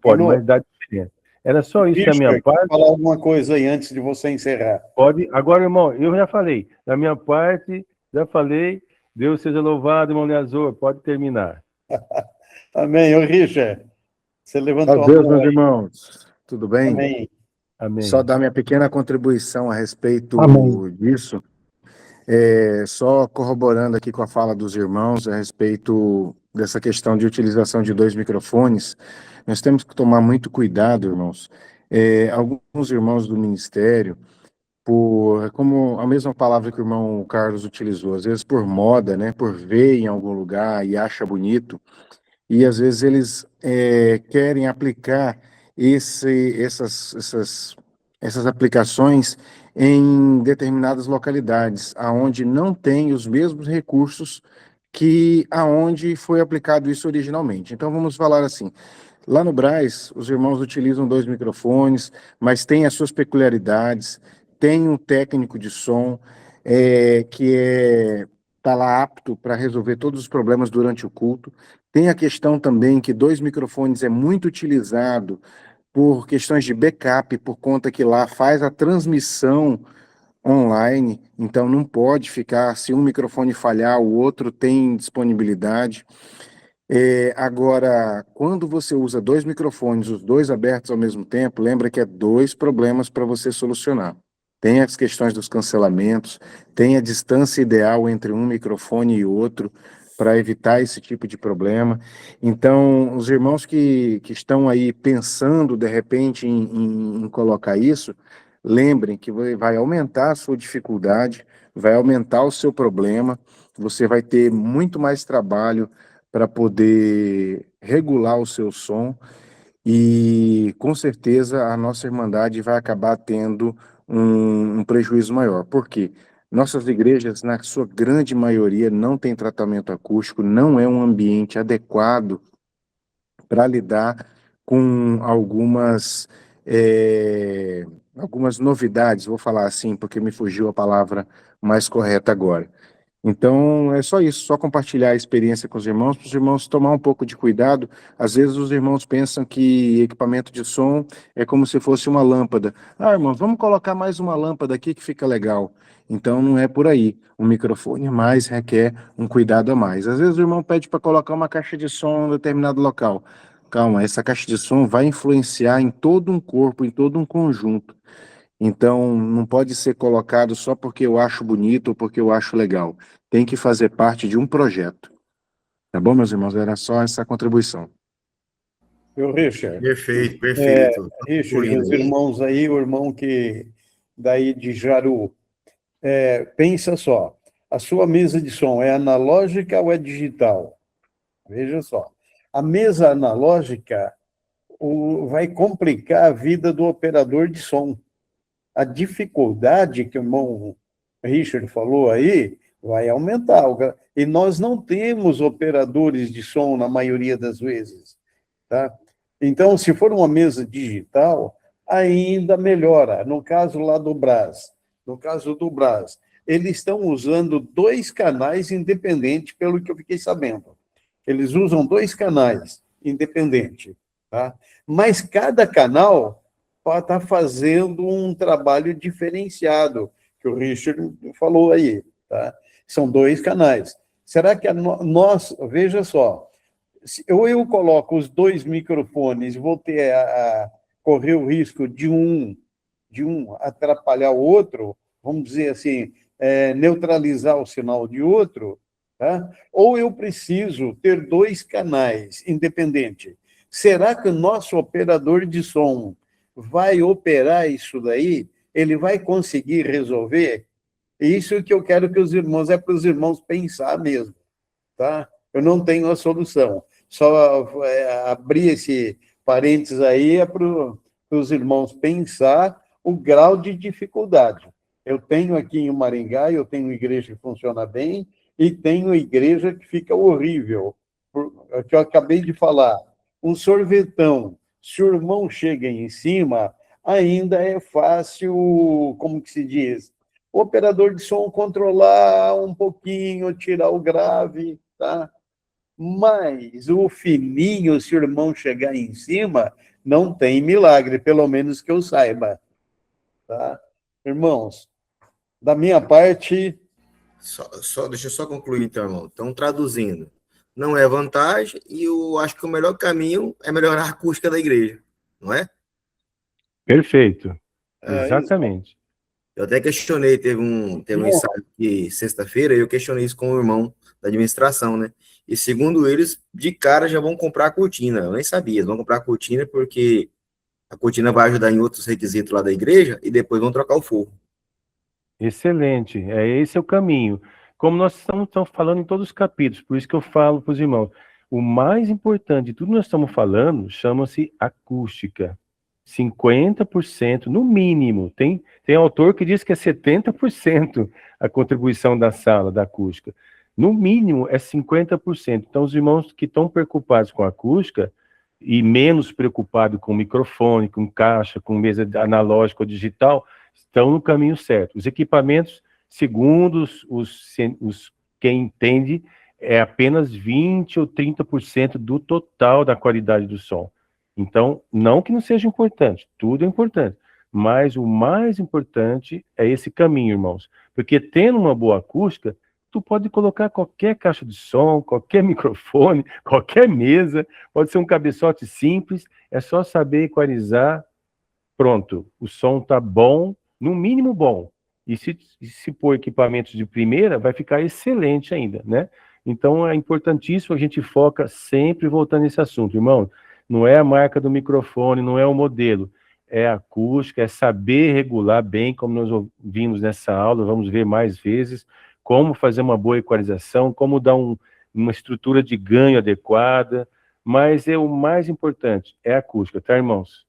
pode, mas dá diferença. Era só isso da minha parte. Falar alguma coisa aí antes de você encerrar. Pode. Agora, irmão, eu já falei. Da minha parte, já falei. Deus seja louvado, irmão Leazor. Pode terminar. Amém. Ô, Richard, você levantou a Deus, meus irmãos. Tudo bem? Amém. Amém. Só dar minha pequena contribuição a respeito disso. Só corroborando aqui com a fala dos irmãos a respeito dessa questão de utilização de 2 microfones, nós temos que tomar muito cuidado, irmãos. Alguns irmãos do ministério, como a mesma palavra que o irmão Carlos utilizou, às vezes por moda, né, por ver em algum lugar e acha bonito, e às vezes eles querem aplicar essas aplicações em determinadas localidades, aonde não tem os mesmos recursos que aonde foi aplicado isso originalmente. Então vamos falar assim, lá no Braz, os irmãos utilizam 2 microfones, mas tem as suas peculiaridades, tem um técnico de som que está lá apto para resolver todos os problemas durante o culto. Tem a questão também que 2 microfones é muito utilizado por questões de backup, por conta que lá faz a transmissão online, então não pode ficar, se um microfone falhar, o outro tem disponibilidade. Agora, quando você usa 2 microfones, os 2 abertos ao mesmo tempo, lembra que é 2 problemas para você solucionar. Tem as questões dos cancelamentos, tem a distância ideal entre um microfone e outro, para evitar esse tipo de problema. Então, os irmãos que estão aí pensando, de repente, em colocar isso, lembrem que vai aumentar a sua dificuldade, vai aumentar o seu problema, você vai ter muito mais trabalho para poder regular o seu som e, com certeza, a nossa Irmandade vai acabar tendo um prejuízo maior. Por quê? Nossas igrejas, na sua grande maioria, não tem tratamento acústico, não é um ambiente adequado para lidar com algumas novidades, vou falar assim, porque me fugiu a palavra mais correta agora. Então, é só isso, só compartilhar a experiência com os irmãos, para os irmãos tomar um pouco de cuidado. Às vezes os irmãos pensam que equipamento de som é como se fosse uma lâmpada. Irmãos, vamos colocar mais uma lâmpada aqui que fica legal. Então, não é por aí. O microfone mais requer um cuidado a mais. Às vezes o irmão pede para colocar uma caixa de som em determinado local. Calma, essa caixa de som vai influenciar em todo um corpo, em todo um conjunto. Então, não pode ser colocado só porque eu acho bonito ou porque eu acho legal. Tem que fazer parte de um projeto. Tá bom, meus irmãos? Era só essa contribuição. Richard. Perfeito. Richard, os irmãos aí, o irmão daí de Jaru, pensa só, a sua mesa de som é analógica ou é digital? Veja só, a mesa analógica vai complicar a vida do operador de som. A dificuldade que o irmão Richard falou aí vai aumentar. E nós não temos operadores de som na maioria das vezes. Tá? Então, se for uma mesa digital, ainda melhora. No caso lá do Braz, eles estão usando 2 canais independentes, pelo que eu fiquei sabendo. Eles usam 2 canais independentes. Tá? Mas cada canal está fazendo um trabalho diferenciado, que o Richard falou aí. Tá? São 2 canais. Será que veja só, ou eu coloco os 2 microfones, vou ter a correr o risco de um atrapalhar o outro, vamos dizer assim, neutralizar o sinal de outro, tá? Ou eu preciso ter 2 canais independentes. Será que o nosso operador de som vai operar isso daí? Ele vai conseguir resolver? Isso que eu quero que os irmãos, é para os irmãos pensar mesmo, tá? Eu não tenho a solução. Só abrir esse parênteses aí é para os irmãos pensar o grau de dificuldade. Eu tenho aqui em Maringá, eu tenho igreja que funciona bem e tenho igreja que fica horrível. O que eu acabei de falar, um sorvetão, se o irmão chega em cima, ainda é fácil, como que se diz? O operador de som controlar um pouquinho, tirar o grave, tá? Mas o fininho, se o irmão chegar em cima, não tem milagre, pelo menos que eu saiba. Tá? Irmãos, da minha parte... Deixa eu só concluir, então, irmão. Então, traduzindo, não é vantagem e eu acho que o melhor caminho é melhorar a acústica da igreja, não é? Perfeito. Exatamente. Eu até questionei, teve um ensaio aqui sexta-feira, eu questionei isso com o irmão da administração, né? E segundo eles, de cara já vão comprar a cortina. Eu nem sabia, eles vão comprar a cortina porque a cortina vai ajudar em outros requisitos lá da igreja e depois vão trocar o forro. Excelente, esse é o caminho. Como nós estamos falando em todos os capítulos, por isso que eu falo para os irmãos, o mais importante de tudo que nós estamos falando chama-se acústica. 50%, no mínimo. Tem autor que diz que é 70% a contribuição da sala, da acústica. No mínimo, é 50%. Então, os irmãos que estão preocupados com a acústica e menos preocupados com microfone, com caixa, com mesa analógica ou digital, estão no caminho certo. Os equipamentos, segundo quem entende, é apenas 20% ou 30% do total da qualidade do som. Então, não que não seja importante, tudo é importante, mas o mais importante é esse caminho, irmãos, porque tendo uma boa acústica, tu pode colocar qualquer caixa de som, qualquer microfone, qualquer mesa, pode ser um cabeçote simples, é só saber equalizar, pronto, o som está bom, no mínimo bom, e se pôr equipamentos de primeira, vai ficar excelente ainda, né? Então, é importantíssimo, a gente foca sempre voltando nesse assunto, irmão. Não é a marca do microfone, não é o modelo, é a acústica, é saber regular bem, como nós vimos nessa aula, vamos ver mais vezes, como fazer uma boa equalização, como dar uma estrutura de ganho adequada, mas o mais importante é a acústica, tá, irmãos?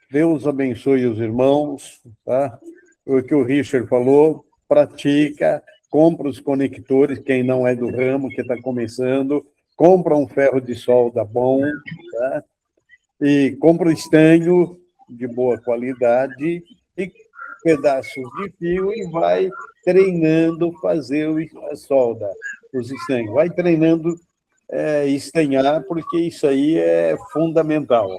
Deus abençoe os irmãos, tá? O que o Richard falou, pratica, compra os conectores, quem não é do ramo, que está começando, compra um ferro de solda bom, tá? E compra um estanho de boa qualidade e pedaços de fio e vai treinando fazer a solda, os estanhos. Vai treinando estanhar, porque isso aí é fundamental.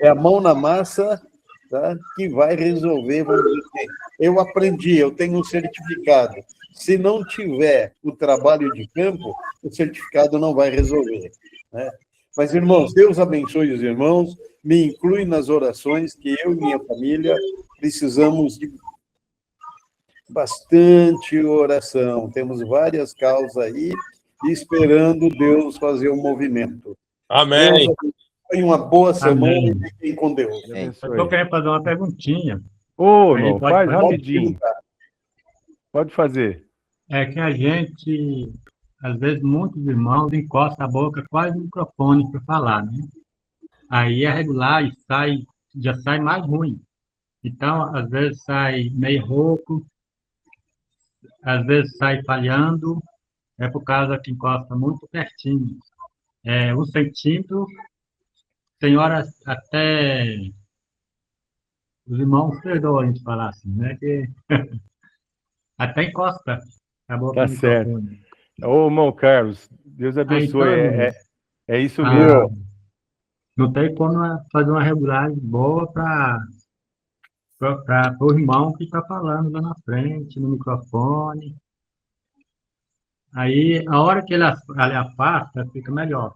É a mão na massa, tá, que vai resolver. Vamos dizer, eu aprendi, eu tenho um certificado. Se não tiver o trabalho de campo, o certificado não vai resolver, né? Mas, irmãos, Deus abençoe os irmãos, me inclui nas orações, que eu e minha família precisamos de bastante oração. Temos várias causas aí, esperando Deus fazer um movimento. Amém. Deus, uma boa semana e fiquem com Deus. Eu estou querendo fazer uma perguntinha. Irmão, faz rapidinho. Pode fazer. É que a gente, às vezes, muitos irmãos encostam a boca quase no microfone para falar, né? Aí é regular e já sai mais ruim. Então, às vezes sai meio rouco, às vezes sai falhando, é por causa que encosta muito pertinho. 1 centímetro, senhora, até os irmãos perdoam de falar assim, né? Que até encosta a boca tá no certo. microfone. Ô, irmão Carlos, Deus abençoe, é isso mesmo. Não tem como fazer uma regulagem boa para o irmão que está falando lá na frente, no microfone. Aí, a hora que ele afasta, fica melhor.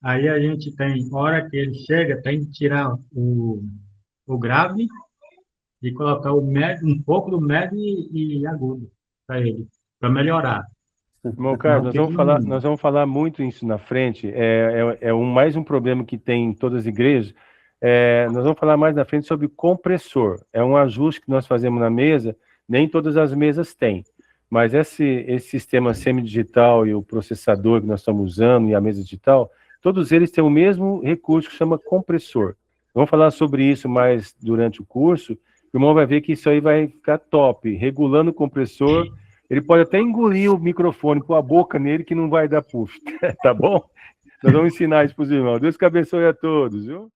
Aí a gente tem, hora que ele chega, tem que tirar o grave e colocar o médio, um pouco do médio e agudo para ele, para melhorar. Irmão Carlos, nós vamos falar muito isso na frente. Mais um problema que tem em todas as igrejas. Nós vamos falar mais na frente sobre compressor. É um ajuste que nós fazemos na mesa, nem todas as mesas têm. Mas esse sistema semidigital e o processador que nós estamos usando e a mesa digital, todos eles têm o mesmo recurso que chama compressor. Vamos falar sobre isso mais durante o curso. O irmão vai ver que isso aí vai ficar top. Regulando o compressor, ele pode até engolir o microfone, pôr a boca nele que não vai dar puff. Tá bom? Nós vamos ensinar isso para os irmãos. Deus que abençoe a todos, viu?